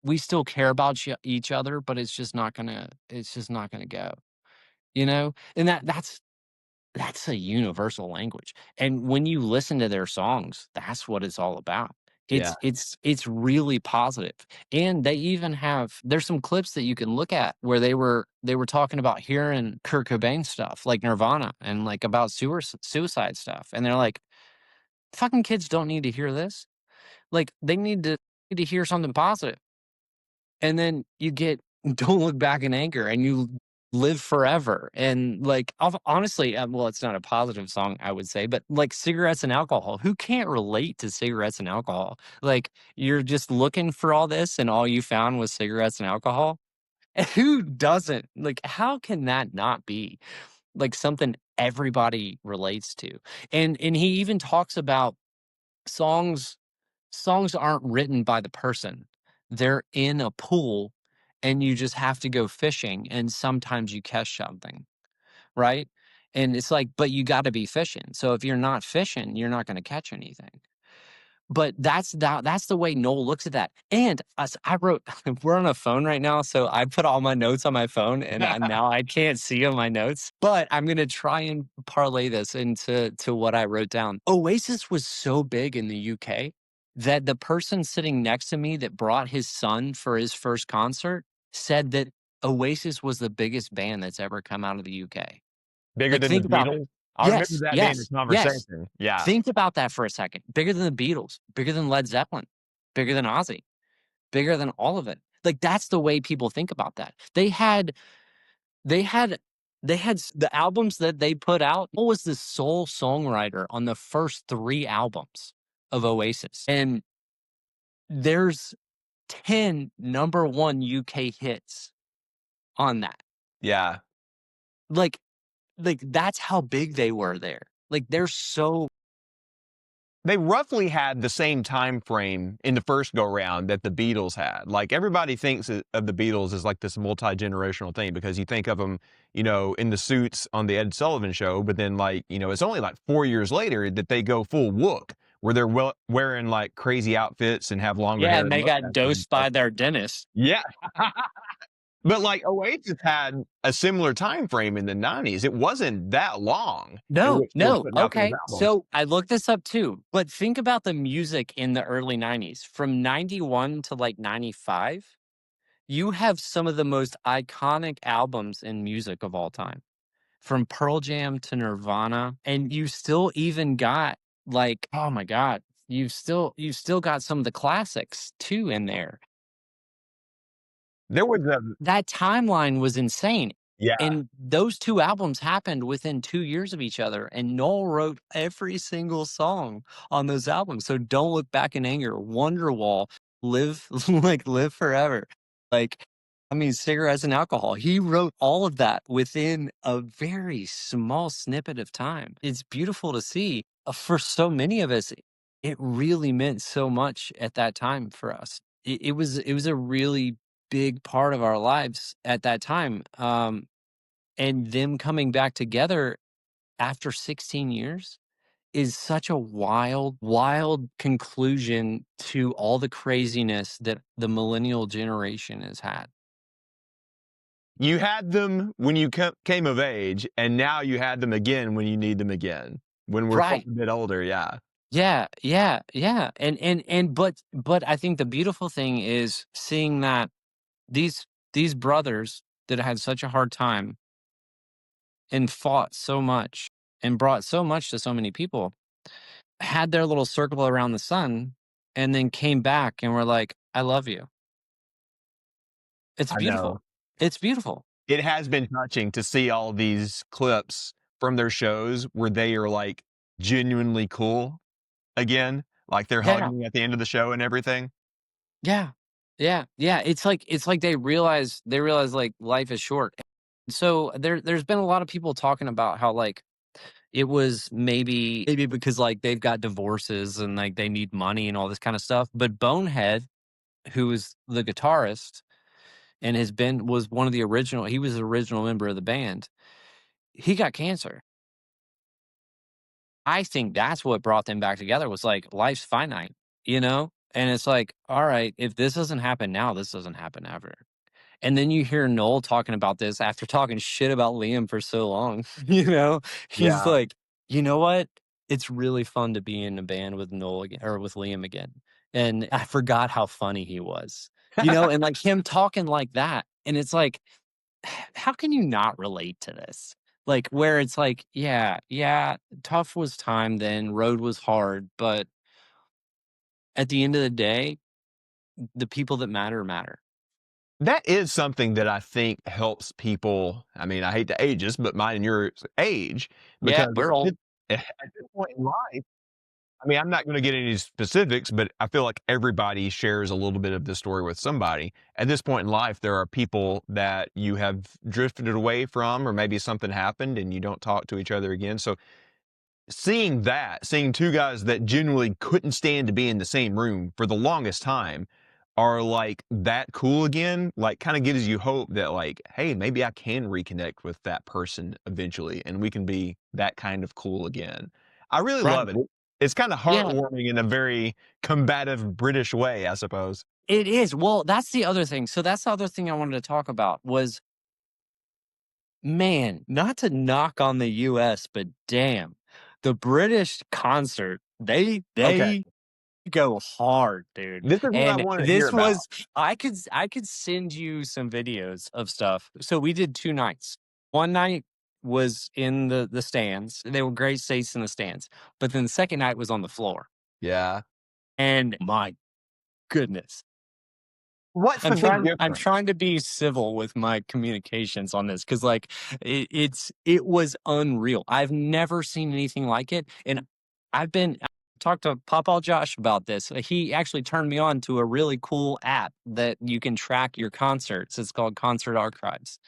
we still care about each other, but it's just not gonna go. And that's a universal language. And when you listen to their songs, that's what it's all about. Yeah. It's really positive. And they even there's some clips that you can look at where they were talking about hearing Kurt Cobain stuff, like Nirvana, and like about suicide stuff. And they're like, fucking kids don't need to hear this. Like they need to hear something positive. And then you get Don't Look Back in Anger, and you live forever. And like, honestly, well, it's not a positive song, I would say, but like Cigarettes and Alcohol, who can't relate to cigarettes and alcohol? Like, you're just looking for all this and all you found was cigarettes and alcohol. And who doesn't? Like, how can that not be like something everybody relates to? And he even talks about songs aren't written by the person. They're in a pool, and you just have to go fishing, and sometimes you catch something, right? And it's like, but you got to be fishing. So if you're not fishing, you're not going to catch anything. But that's the way Noel looks at that. And I wrote, we're on a phone right now, so I put all my notes on my phone, and now I can't see on my notes. But I'm going to try and parlay this into what I wrote down. Oasis was so big in the UK that the person sitting next to me that brought his son for his first concert said that Oasis was the biggest band that's ever come out of the UK. Bigger Like, than think the about Beatles. it. I remember that being Yes, a conversation. Yeah. Think about that for a second. Bigger than the Beatles, bigger than Led Zeppelin, bigger than Ozzy, bigger than all of it. Like, that's the way people think about that. They had the albums that they put out. What was the sole songwriter on the first 3 albums of Oasis? And there's 10 number 1 UK hits on that. Yeah. Like that's how big they were there. Like, They roughly had the same time frame in the first go round that the Beatles had. Like, everybody thinks of the Beatles as like this multi-generational thing because you think of them, in the suits on the Ed Sullivan Show, but then like, it's only like 4 years later that they go full wook, where they're wearing like crazy outfits and have longer hair. and they got dosed by their dentist. Yeah. But like Oasis had a similar time frame in the 90s. It wasn't that long in No, which they were no. putting out those Okay. albums. So I looked this up too. But think about the music in the early 90s. From 91 to like 95, you have some of the most iconic albums in music of all time. From Pearl Jam to Nirvana. And you still even got like, oh my God, you've still got some of the classics too in there. There was a That timeline was insane. yeah. And those 2 albums happened within 2 years of each other, and Noel wrote every single song on those albums. So Don't Look Back in Anger, Wonderwall, Live Live Forever. Like, I mean, Cigarettes and Alcohol. He wrote all of that within a very small snippet of time. It's beautiful to see. For so many of us, it really meant so much at that time for us. It was a really big part of our lives at that time. And them coming back together after 16 years is such a wild, wild conclusion to all the craziness that the millennial generation has had. You had them when you came of age, and now you had them again when you need them again. When we're both Right. a bit older, yeah. Yeah, yeah, yeah. But I think the beautiful thing is seeing that these brothers that had such a hard time and fought so much and brought so much to so many people had their little circle around the sun and then came back and were like, I love you. It's I know. beautiful. It's beautiful. It has been touching to see all these clips from their shows where they are, like, genuinely cool again, like, they're Yeah. hugging at the end of the show and everything. Yeah. Yeah. Yeah. It's like they realize like life is short. So there's been a lot of people talking about how like it was maybe because like they've got divorces and like they need money and all this kind of stuff. But Bonehead, who is the guitarist and has been was one of the original he was the original member of the band. He got cancer. I think that's what brought them back together was like life's finite, you know? And it's like, all right, if this doesn't happen now, this doesn't happen ever. And then you hear Noel talking about this after talking shit about Liam for so long, you know? He's Yeah. like, you know what? It's really fun to be in a band with Noel again or with Liam again. And I forgot how funny he was, you know, and like him talking like that. And it's like, how can you not relate to this? Like where it's like, yeah, yeah, tough was time then, road was hard, but at the end of the day, the people that matter matter. That is something that I think helps people. I mean, I hate to age us, but mine and yours age Yeah, because we're old. at this point in life, I mean, I'm not gonna get any specifics, but I feel like everybody shares a little bit of this story with somebody. At this point in life, there are people that you have drifted away from, or maybe something happened and you don't talk to each other again. So seeing two guys that genuinely couldn't stand to be in the same room for the longest time are like that cool again, like kind of gives you hope that like, hey, maybe I can reconnect with that person eventually and we can be that kind of cool again. I really love Right. it. It's kind of Yeah, heartwarming in a very combative British way, I suppose. it is. Well, that's the other thing. So that's the other thing I wanted to talk about was, man, not to knock on the US, but damn, the British concert, they Okay. they go hard, dude. This is what I And wanted to hear this about. was I could send you some videos of stuff. So we did 2 nights. One night was in the stands. They were great seats in the stands. But then the second night was on the floor. Yeah. And my goodness. What's the I'm big trying I'm difference? trying to be civil with my communications on this because like it was unreal. I've never seen anything like it. And I talked to Papa Josh about this. He actually turned me on to a really cool app that you can track your concerts. It's called Concert Archives.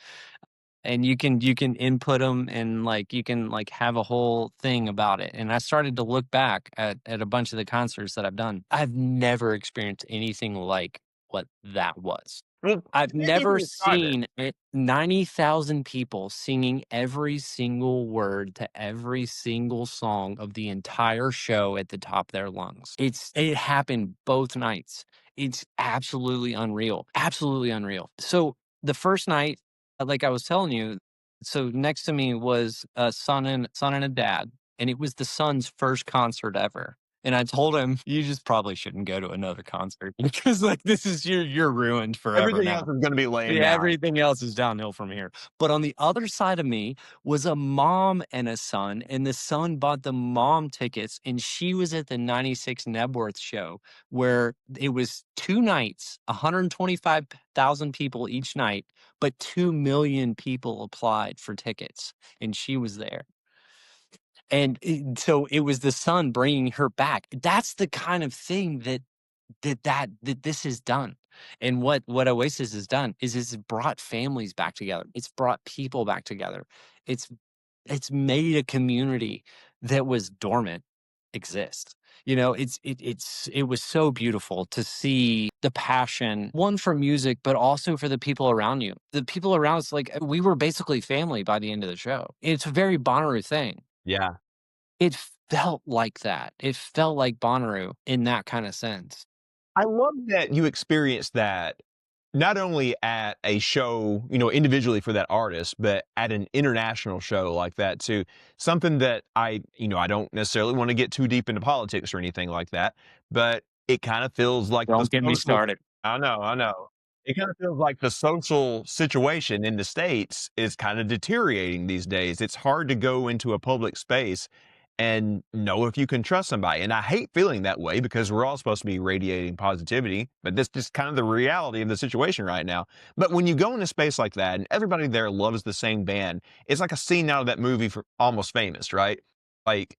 And you can input them and like you can like have a whole thing about it. And I started to look back at a bunch of the concerts that I've done. I've never experienced anything like what that was. Well, I've maybe you never can describe it. seen 90,000 people singing every single word to every single song of the entire show at the top of their lungs. It happened both nights. It's absolutely unreal. Absolutely unreal. So the first night, like I was telling you, so next to me was a son and a dad, and it was the son's first concert ever. And I told him, you just probably shouldn't go to another concert because like this is you're ruined forever Everything now. else is going to be laying Yeah, down. everything else is downhill from here. But on the other side of me was a mom and a son, and the son bought the mom tickets, and she was at the 96 Nebworth show where it was 2 nights, 125,000 people each night, but 2 million people applied for tickets, and she was there. And so it was the son bringing her back. That's the kind of thing that this has done. And what Oasis has done is it's brought families back together. It's brought people back together. It's made a community that was dormant exist. You know, it was so beautiful to see the passion, one for music, but also for the people around you. The people around us, like we were basically family by the end of the show. It's a very Bonnaroo thing. Yeah. It felt like that. It felt like Bonnaroo in that kind of sense. I love that you experienced that not only at a show, you know, individually for that artist, but at an international show like that too. Something that I don't necessarily want to get too deep into politics or anything like that, but it kind of feels like Don't get me started. I know. It kind of feels like the social situation in the States is kind of deteriorating these days. It's hard to go into a public space and know if you can trust somebody. And I hate feeling that way because we're all supposed to be radiating positivity, but that's just kind of the reality of the situation right now. But when you go in a space like that and everybody there loves the same band, it's like a scene out of that movie for Almost Famous, right? Like,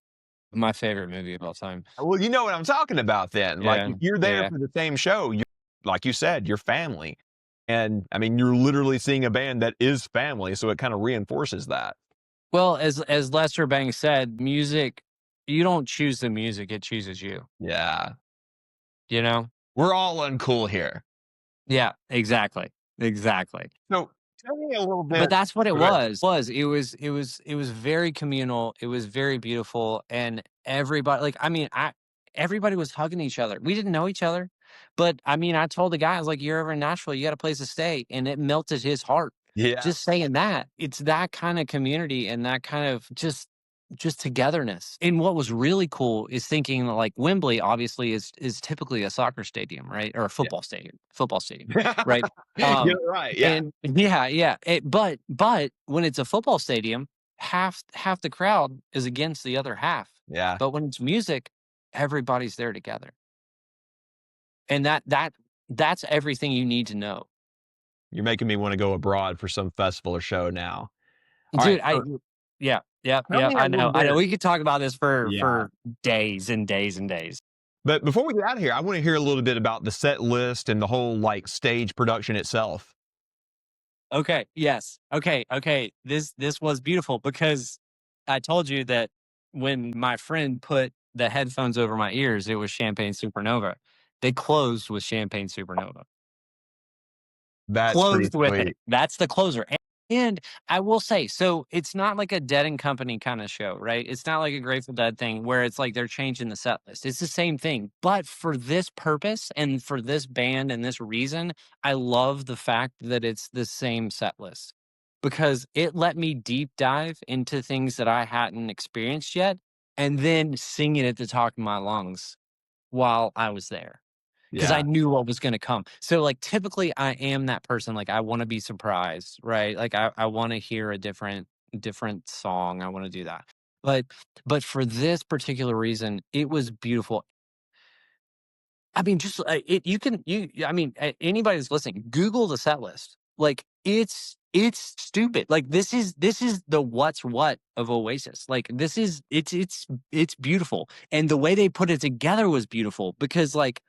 My favorite movie of all time. well, you know what I'm talking about then. Like, Yeah, if you're there yeah. for the same show, like you said, you're family. And I mean, you're literally seeing a band that is family, so it kind of reinforces that. Well, as Lester Bangs said, music, you don't choose the music, it chooses you. Yeah. You know? We're all uncool here. Yeah, exactly. Exactly. So tell me a little bit. But that's what it Go ahead. was. It was very communal. It was very beautiful. And everybody, like, I mean, everybody was hugging each other. We didn't know each other. But I mean, I told the guy, I was like, you're ever in Nashville, you got a place to stay. And it melted his heart. Yeah. Just saying that. It's that kind of community and that kind of just togetherness. And what was really cool is thinking like Wembley obviously is typically a soccer stadium, right? Or a football stadium. Right? You're right. Yeah. And yeah. But when it's a football stadium, half the crowd is against the other half. Yeah. But when it's music, everybody's there together. And that's everything you need to know. You're making me want to go abroad for some festival or show now. All Dude, right, so yeah. tell me a I know. little bit. We could talk about this Yeah. for days and days and days. But before we get out of here, I want to hear a little bit about the set list and the whole like stage production itself. Okay. Yes. Okay. This was beautiful because I told you that when my friend put the headphones over my ears, it was Champagne Supernova. They closed with Champagne Supernova. That's Closed with sweet. it. That's the closer. And I will say, so it's not like a Dead and Company kind of show, right? It's not like a Grateful Dead thing where it's like they're changing the set list. It's the same thing. But for this purpose and for this band and this reason, I love the fact that it's the same set list because it let me deep dive into things that I hadn't experienced yet and then sing it at the top of my lungs while I was there. Because I knew what was going to come. So like typically I am that person. Like I want to be surprised, right? Like I want to hear a different song. I want to do that. But for this particular reason, it was beautiful. I mean, just anybody that's listening, Google the set list. Like it's stupid. Like this is the what's what of Oasis. Like this is it's beautiful. And the way they put it together was beautiful because like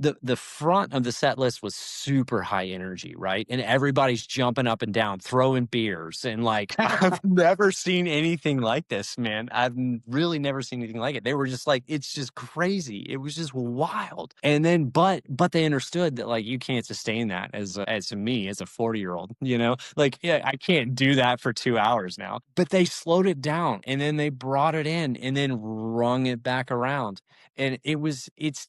the front of the set list was super high energy, right? And everybody's jumping up and down, throwing beers, and like I've never seen anything like this, man. I've really never seen anything like it. They were just like, it's just crazy. It was just wild. And then, but they understood that like you can't sustain that as me as a 40-year-old, you know, like yeah, I can't do that for 2 hours now. But they slowed it down, and then they brought it in, and then rung it back around, and it's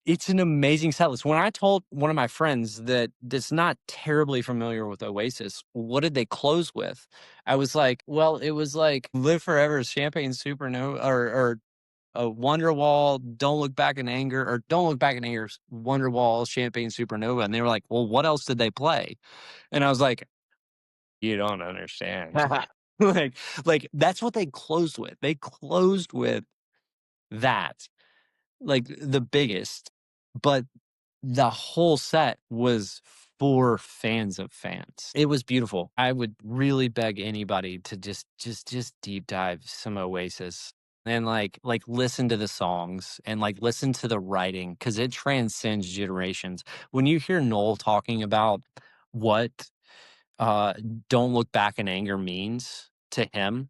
It's an amazing set list. When I told one of my friends that's not terribly familiar with Oasis, what did they close with? I was like, well, it was like Live Forever, Champagne Supernova, or Wonderwall, Don't Look Back in Anger, or Don't Look Back in Anger, Wonderwall, Champagne Supernova. And they were like, well, what else did they play? And I was like, you don't understand. like, like that's what they closed with. They closed with that, like the biggest, but the whole set was for fans of fans. It was beautiful. I would really beg anybody to just deep dive some Oasis and like listen to the songs and like listen to the writing, because it transcends generations. When you hear Noel talking about what Don't Look Back in Anger means to him,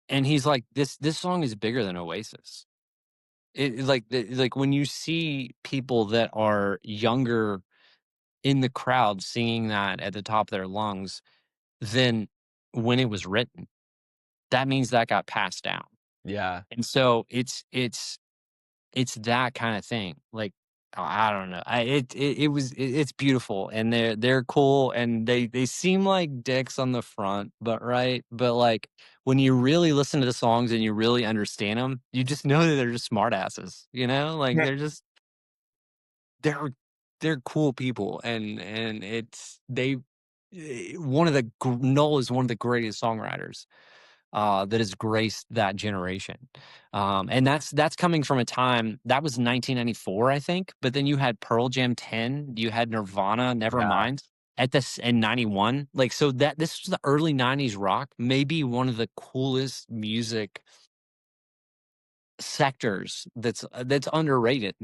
and he's like, this song is bigger than Oasis. Like when you see people that are younger in the crowd singing that at the top of their lungs, then when it was written, that means that got passed down. Yeah. And so it's that kind of thing. Like, I don't know. It's beautiful, and they're cool, and they seem like dicks on the front, but like when you really listen to the songs and you really understand them, you just know that they're just smartasses, like they're cool people, and it's they Noel is one of the greatest songwriters that has graced that generation. And that's coming from a time that was 1994, I think. But then you had Pearl Jam 10, you had Nirvana, Yeah. Nevermind at this in 91. Like, so that this was the early 90s rock, maybe one of the coolest music sectors that's underrated,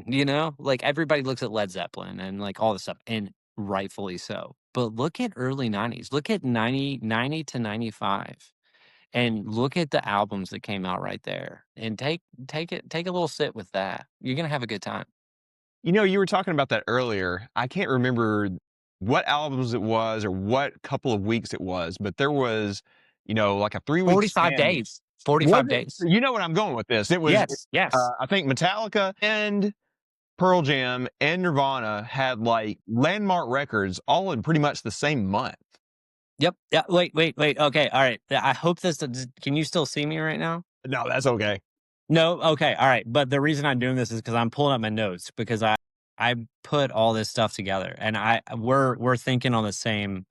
like everybody looks at Led Zeppelin and like all this stuff, and rightfully so. But look at early 90s, look at 90 to 95, and look at the albums that came out right there, and take a little sit with that. You're gonna have a good time. You were talking about that earlier. I can't remember what albums it was or what couple of weeks it was, but there was, like a 3-week 45 span. days 45 days. You know what I'm going with this. It was, Yes. I think Metallica and Pearl Jam and Nirvana had like landmark records all in pretty much the same month. Yep. Yeah. Wait. Okay. All right. I hope this. Can you still see me right now? No, that's okay. No. Okay. All right. But the reason I'm doing this is because I'm pulling up my notes, because I put all this stuff together, and we're thinking on the same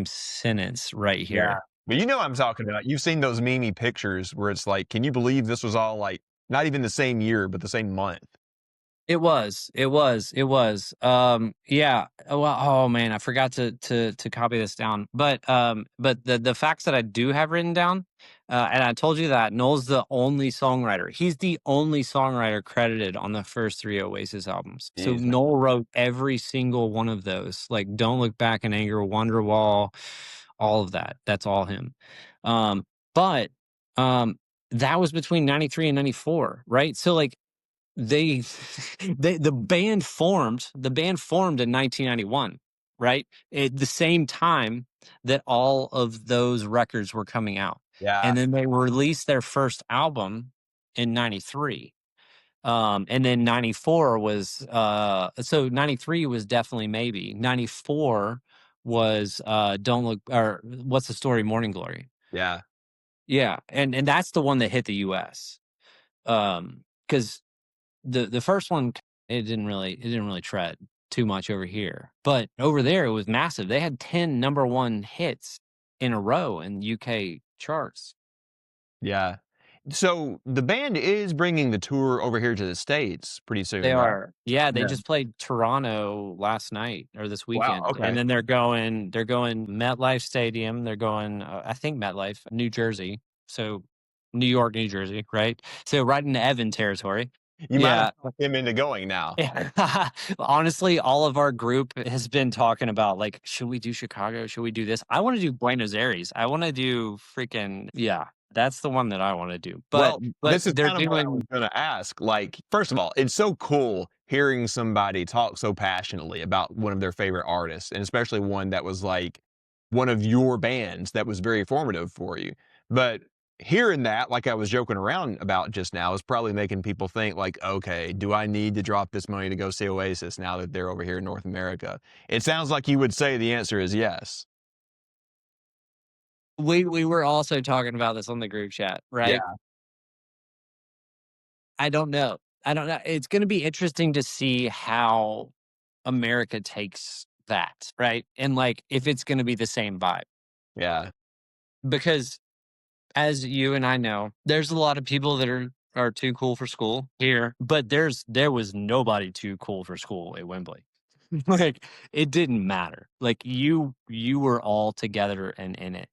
sentence right here. Yeah. But you know what I'm talking about. You've seen those meme pictures where it's like, can you believe this was all like not even the same year, but the same month? It was. Yeah. Well, oh man, I forgot to copy this down. But the facts that I do have written down, and I told you that Noel's the only songwriter. He's the only songwriter credited on the first 3 Oasis albums. So Jeez. Noel wrote every single one of those. Like Don't Look Back in Anger, Wonderwall, all of that. That's all him. But that was between 93 and 94, right? So like the band formed in 1991, right, at the same time that all of those records were coming out. Yeah. And then they released their first album in 93, and then 94 was so 93 was definitely maybe 94 was Don't Look, or What's the Story, Morning Glory. Yeah. And that's the one that hit the US, because the first one, it didn't really tread too much over here, but over there it was massive. They had 10 number 1 hits in a row in UK charts. Yeah. So the band is bringing the tour over here to the States pretty soon. They right? are. Yeah, they Yeah. just played Toronto last night or this weekend. Wow, okay. And then they're going MetLife Stadium. They're going, I think MetLife, New Jersey. So New York, New Jersey, right? So right into Evan territory. You might have talked him into going now. Honestly, all of our group has been talking about, like, should we do Chicago? Should we do this? I want to do Buenos Aires. I want to do freaking, that's the one that I want to do. But this is they're kind of what I was going to ask. Like, first of all, it's so cool hearing somebody talk so passionately about one of their favorite artists, and especially one that was like one of your bands that was very formative for you. But hearing that, like I was joking around about just now, is probably making people think like, okay, do I need to drop this money to go see Oasis now that they're over here in North America? It sounds like you would say the answer is yes. We were also talking about this on the group chat, right? Yeah. I don't know. It's going to be interesting to see how America takes that, right? And like if it's going to be the same vibe. Yeah. Because as you and I know, there's a lot of people that are too cool for school here, but there was nobody too cool for school at Wembley. Like it didn't matter. Like you were all together and in it.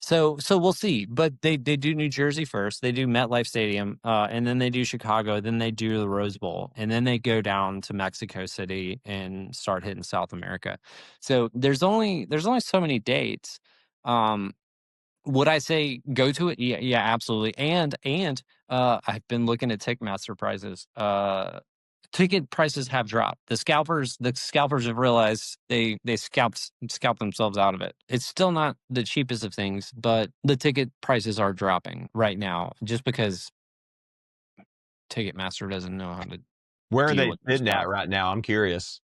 So we'll see. But they do New Jersey first. They do MetLife Stadium, and then they do Chicago. Then they do the Rose Bowl, and then they go down to Mexico City and start hitting South America. So there's only so many dates. Would I say go to it? Yeah, absolutely. And I've been looking at Ticketmaster prices. Ticket prices have dropped. The scalpers have realized they scalp themselves out of it. It's still not the cheapest of things, but the ticket prices are dropping right now just because Ticketmaster doesn't know how to Where are deal they with this sitting at stuff. right now? I'm curious.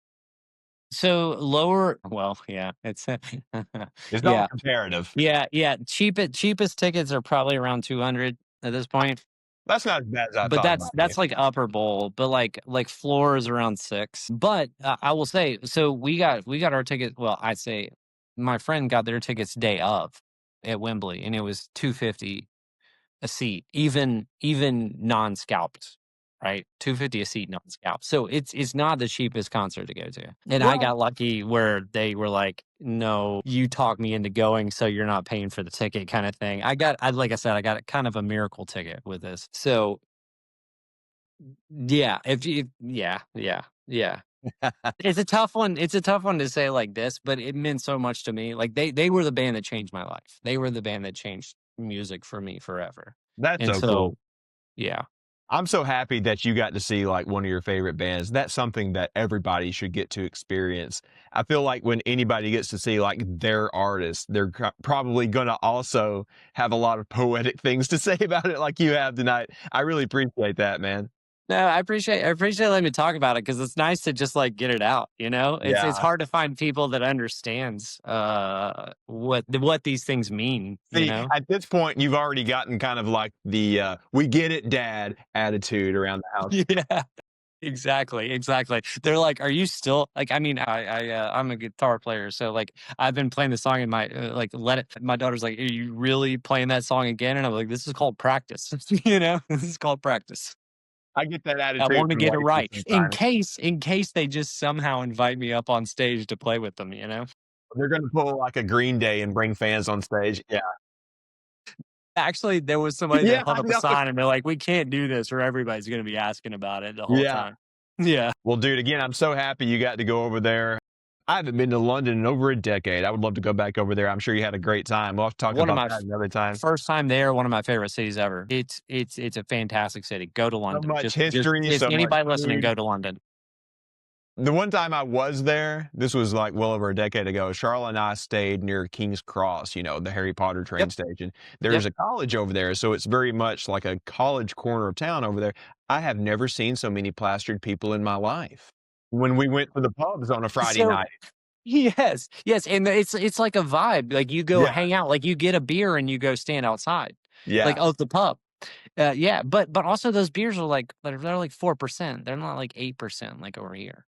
So lower, well, yeah, it's It's yeah, all comparative. yeah. Cheapest tickets are probably around 200 at this point. That's not as bad as I But thought it might be. that's like upper bowl, but like floor is around 6. But I will say, so we got our ticket. Well, I'd say my friend got their tickets day of at Wembley, and it was $250 a seat, even non-scalped, right? $250 a seat non-scalped. So it's not the cheapest concert to go to. And I got lucky where they were like, no, you talk me into going, so you're not paying for the ticket, kind of thing. Like I said, I got kind of a miracle ticket with this. So yeah, yeah. It's a tough one. It's a tough one to say like this, but it meant so much to me. Like they were the band that changed my life. They were the band that changed music for me forever. That's And so so, cool. yeah. I'm so happy that you got to see like one of your favorite bands. That's something that everybody should get to experience. I feel like when anybody gets to see like their artist, they're probably going to also have a lot of poetic things to say about it like you have tonight. I really appreciate that, man. No, I appreciate letting me talk about it because it's nice to just like get it out. You know, it's Yeah. hard to find people that understands what these things mean. You See, know, at this point, you've already gotten kind of like the "we get it, Dad" attitude around the house. yeah, exactly. They're like, "Are you still like?" I mean, I'm a guitar player, so like I've been playing the song in my like let it. My daughter's like, "Are you really playing that song again?" And I'm like, "This is called practice." You know, this is called practice. I get that I attitude want to from get it Oasis right sometimes. in case they just somehow invite me up on stage to play with them, you know? They're going to pull like a Green Day and bring fans on stage. Yeah. Actually, there was somebody that Yeah, held I up a know. sign and they're like, "We can't do this or everybody's going to be asking about it the whole Yeah. time." Yeah. Well, dude, again, I'm so happy you got to go over there. I haven't been to London in over a decade. I would love to go back over there. I'm sure you had a great time. We'll have to talk One of about my that another time. first time there, one of my favorite cities ever. It's a fantastic city. Go to London. much Just history, if so much anybody listening, food. go to London. The one time I was there, this was like well over a decade ago. Charlotte and I stayed near King's Cross, you know, the Harry Potter train Yep. station. There's a college over there, so it's very much like a college corner of town over there. I have never seen so many plastered people in my life. When we went to the pubs on a Friday So night. yes, and it's like a vibe. Like you go Yeah, hang out, like you get a beer and you go stand outside, yeah. like of the pub. Yeah, but also those beers are like they're like 4%. They're not like 8% like over here.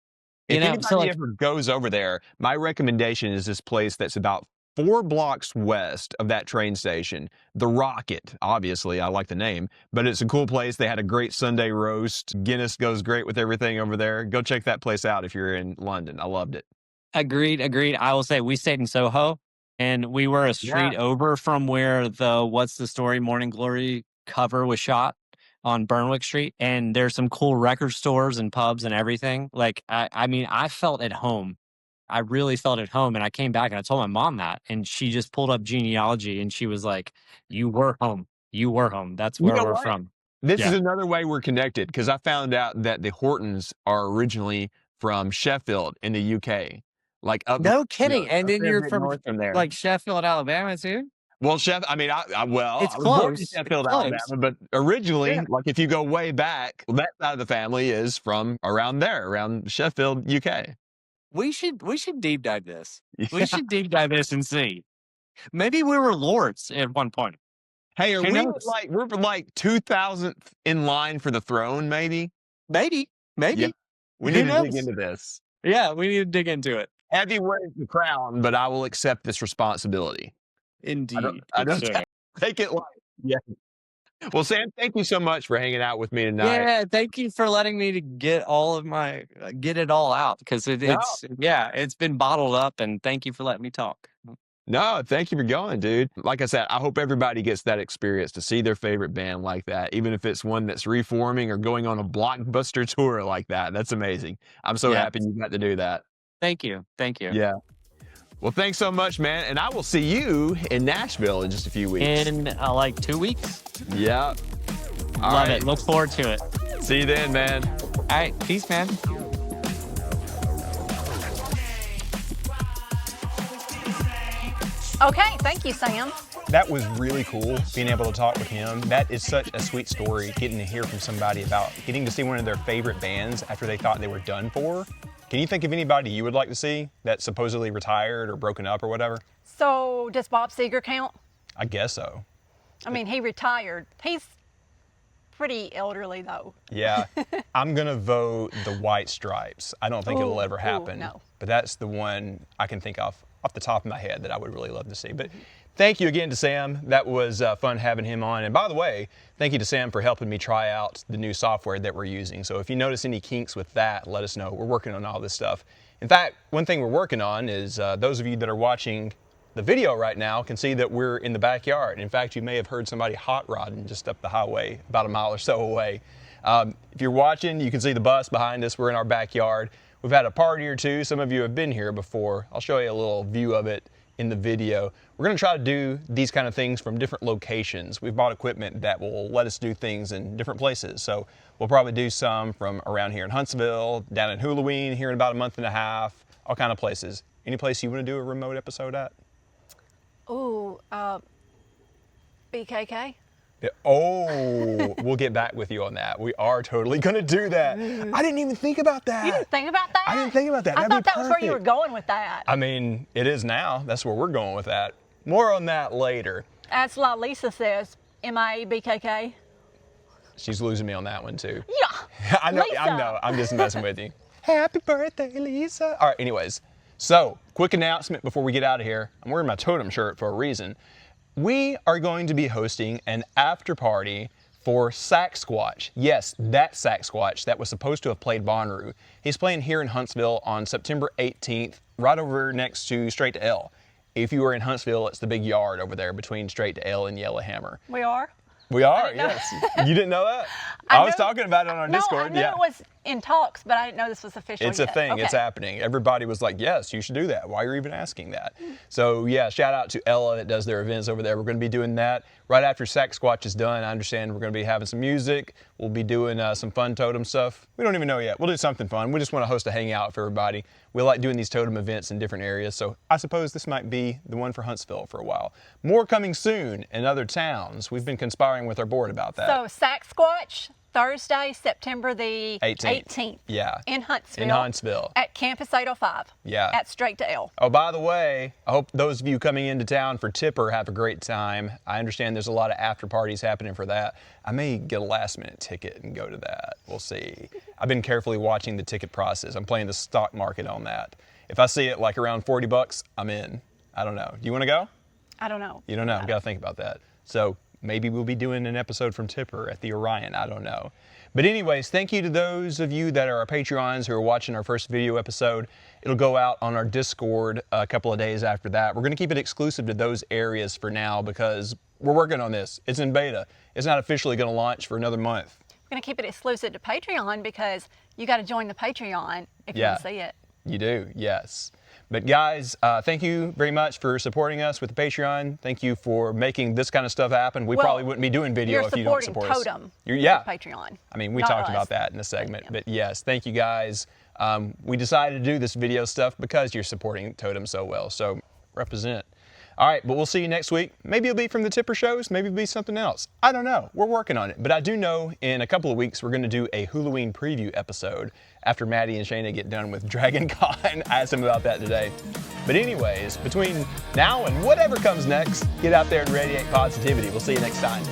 You If know, so anybody like ever goes over there, my recommendation is this place that's about 4 blocks west of that train station, The Rocket. Obviously, I like the name, but it's a cool place. They had a great Sunday roast. Guinness goes great with everything over there. Go check that place out if you're in London. I loved it. agreed. I will say we stayed in Soho, and we were a Yeah. street over from where the What's the Story Morning Glory cover was shot on Burnwick Street, and there's some cool record stores and pubs and everything. Like I mean, I felt at home. I really felt at home, and I came back and I told my mom that, and she just pulled up genealogy and she was like, "You were home. You were home. That's You where know we're what? from." This is Yeah. another way we're connected because I found out that the Hortons are originally from Sheffield in the UK. Like up, No you know, kidding. And up then there a you're bit from north from there. like Sheffield, Alabama too? Well, I It's was born in close. Sheffield, It's close. Alabama, but originally, Yeah. like if you go way back, that side of the family is from around there, around Sheffield, UK. We should deep dive this. We Yeah. should deep dive this and see. Maybe we were lords at one point. Hey, Who knows? we're like 2000th in line for the throne, maybe? Maybe. Yeah. We Who need to dig knows? into this. Yeah, we need to dig into it. Heavy wears the crown, but I will accept this responsibility. Indeed. I good don't sir. take it light. Yeah. Well, Sam, thank you so much for hanging out with me tonight. Yeah, thank you for letting me to get all of my get it all out because No. it's been bottled up, and thank you for letting me talk. No, thank you for going, dude. Like I said, I hope everybody gets that experience to see their favorite band like that, even if it's one that's reforming or going on a blockbuster tour like that. That's amazing. I'm so Yeah. happy you got to do that. Thank you. Yeah. Well, thanks so much, man. And I will see you in Nashville in just a few weeks. In like 2 weeks. Yeah. All Love right. it. Look forward to it. See you then, man. All right. Peace, man. Okay, thank you, Sam. That was really cool, being able to talk with him. That is such a sweet story, getting to hear from somebody about getting to see one of their favorite bands after they thought they were done for. Can you think of anybody you would like to see that's supposedly retired or broken up or whatever? So, does Bob Seger count? I guess so. I mean, he retired. He's pretty elderly, though. Yeah. I'm going to vote the White Stripes. I don't think it'll ever happen. No. But that's the one I can think of off the top of my head that I would really love to see. But thank you again to Sam. That was fun having him on. And by the way, thank you to Sam for helping me try out the new software that we're using. So if you notice any kinks with that, let us know. We're working on all this stuff. In fact, one thing we're working on is those of you that are watching the video right now can see that we're in the backyard. In fact, you may have heard somebody hot rodding just up the highway about a mile or so away. If you're watching, you can see the bus behind us. We're in our backyard. We've had a party or two. Some of you have been here before. I'll show you a little view of it in the video. We're going to try to do these kind of things from different locations. We've bought equipment that will let us do things in different places. So we'll probably do some from around here in Huntsville, down in Halloween here in about a month and a half, all kind of places. Any place you want to do a remote episode at? Ooh, BKK? Yeah. Oh, we'll get back with you on that. We are totally going to do that. I didn't even think about that. You didn't think about that? I didn't think about that. I That'd thought be that was where you were perfect. going with that. I mean, it is now. That's where we're going with that. More on that later. That's like Lisa says, MIA BKK. She's losing me on that one too. Yeah. I know. Lisa. I know. I'm just messing with you. Happy birthday, Lisa. All right. Anyways, so quick announcement before we get out of here. I'm wearing my totem shirt for a reason. We are going to be hosting an after party for Sasquatch. Yes, that Sasquatch that was supposed to have played Bonnaroo. He's playing here in Huntsville on September 18th, right over next to Straight to L. If you are in Huntsville, it's the big yard over there between Straight to L and Yellowhammer. We are? We are, didn't know. yes. You didn't know that? I was knew- talking about it on our Discord. No, I knew Yeah. it was in talks, but I didn't know this was official It's a yet. thing. Okay. It's happening. Everybody was like, yes, you should do that. Why are you even asking that? So, yeah, shout out to Ella that does their events over there. We're going to be doing that right after Sasquatch is done. I understand we're going to be having some music. We'll be doing some fun totem stuff. We don't even know yet. We'll do something fun. We just want to host a hangout for everybody. We like doing these totem events in different areas. So, I suppose this might be the one for Huntsville for a while. More coming soon in other towns. We've been conspiring with our board about that. So, Sasquatch, Thursday, September the 18th. Yeah. In Huntsville. In Huntsville. At Campus 805. Yeah. At Straight to L. Oh, by the way, I hope those of you coming into town for Tipper have a great time. I understand there's a lot of after parties happening for that. I may get a last minute ticket and go to that. We'll see. I've been carefully watching the ticket process. I'm playing the stock market on that. If I see it like around $40, I'm in. I don't know. Do you want to go? I don't know. You don't know. I've got to think about that. So maybe we'll be doing an episode from Tipper at the Orion. I don't know. But anyways, thank you to those of you that are our Patreons who are watching our first video episode. It'll go out on our Discord a couple of days after that. We're going to keep it exclusive to those areas for now because we're working on this. It's in beta. It's not officially going to launch for another month. We're going to keep it exclusive to Patreon because you got to join the Patreon if you Yeah. want to see it. You do, yes. But guys, thank you very much for supporting us with the Patreon. Thank you for making this kind of stuff happen. We Well, probably wouldn't be doing video You're if you don't supporting support us. Totem. Yeah. with Patreon. I mean, we not talked us. about that in the segment, Yeah. but yes, thank you guys. We decided to do this video stuff because you're supporting Totem so well, so represent. All right, but we'll see you next week. Maybe it'll be from the Tipper shows. Maybe it'll be something else. I don't know. We're working on it. But I do know in a couple of weeks we're going to do a Halloween preview episode after Maddie and Shayna get done with Dragon Con. I asked them about that today. But anyways, between now and whatever comes next, get out there and radiate positivity. We'll see you next time.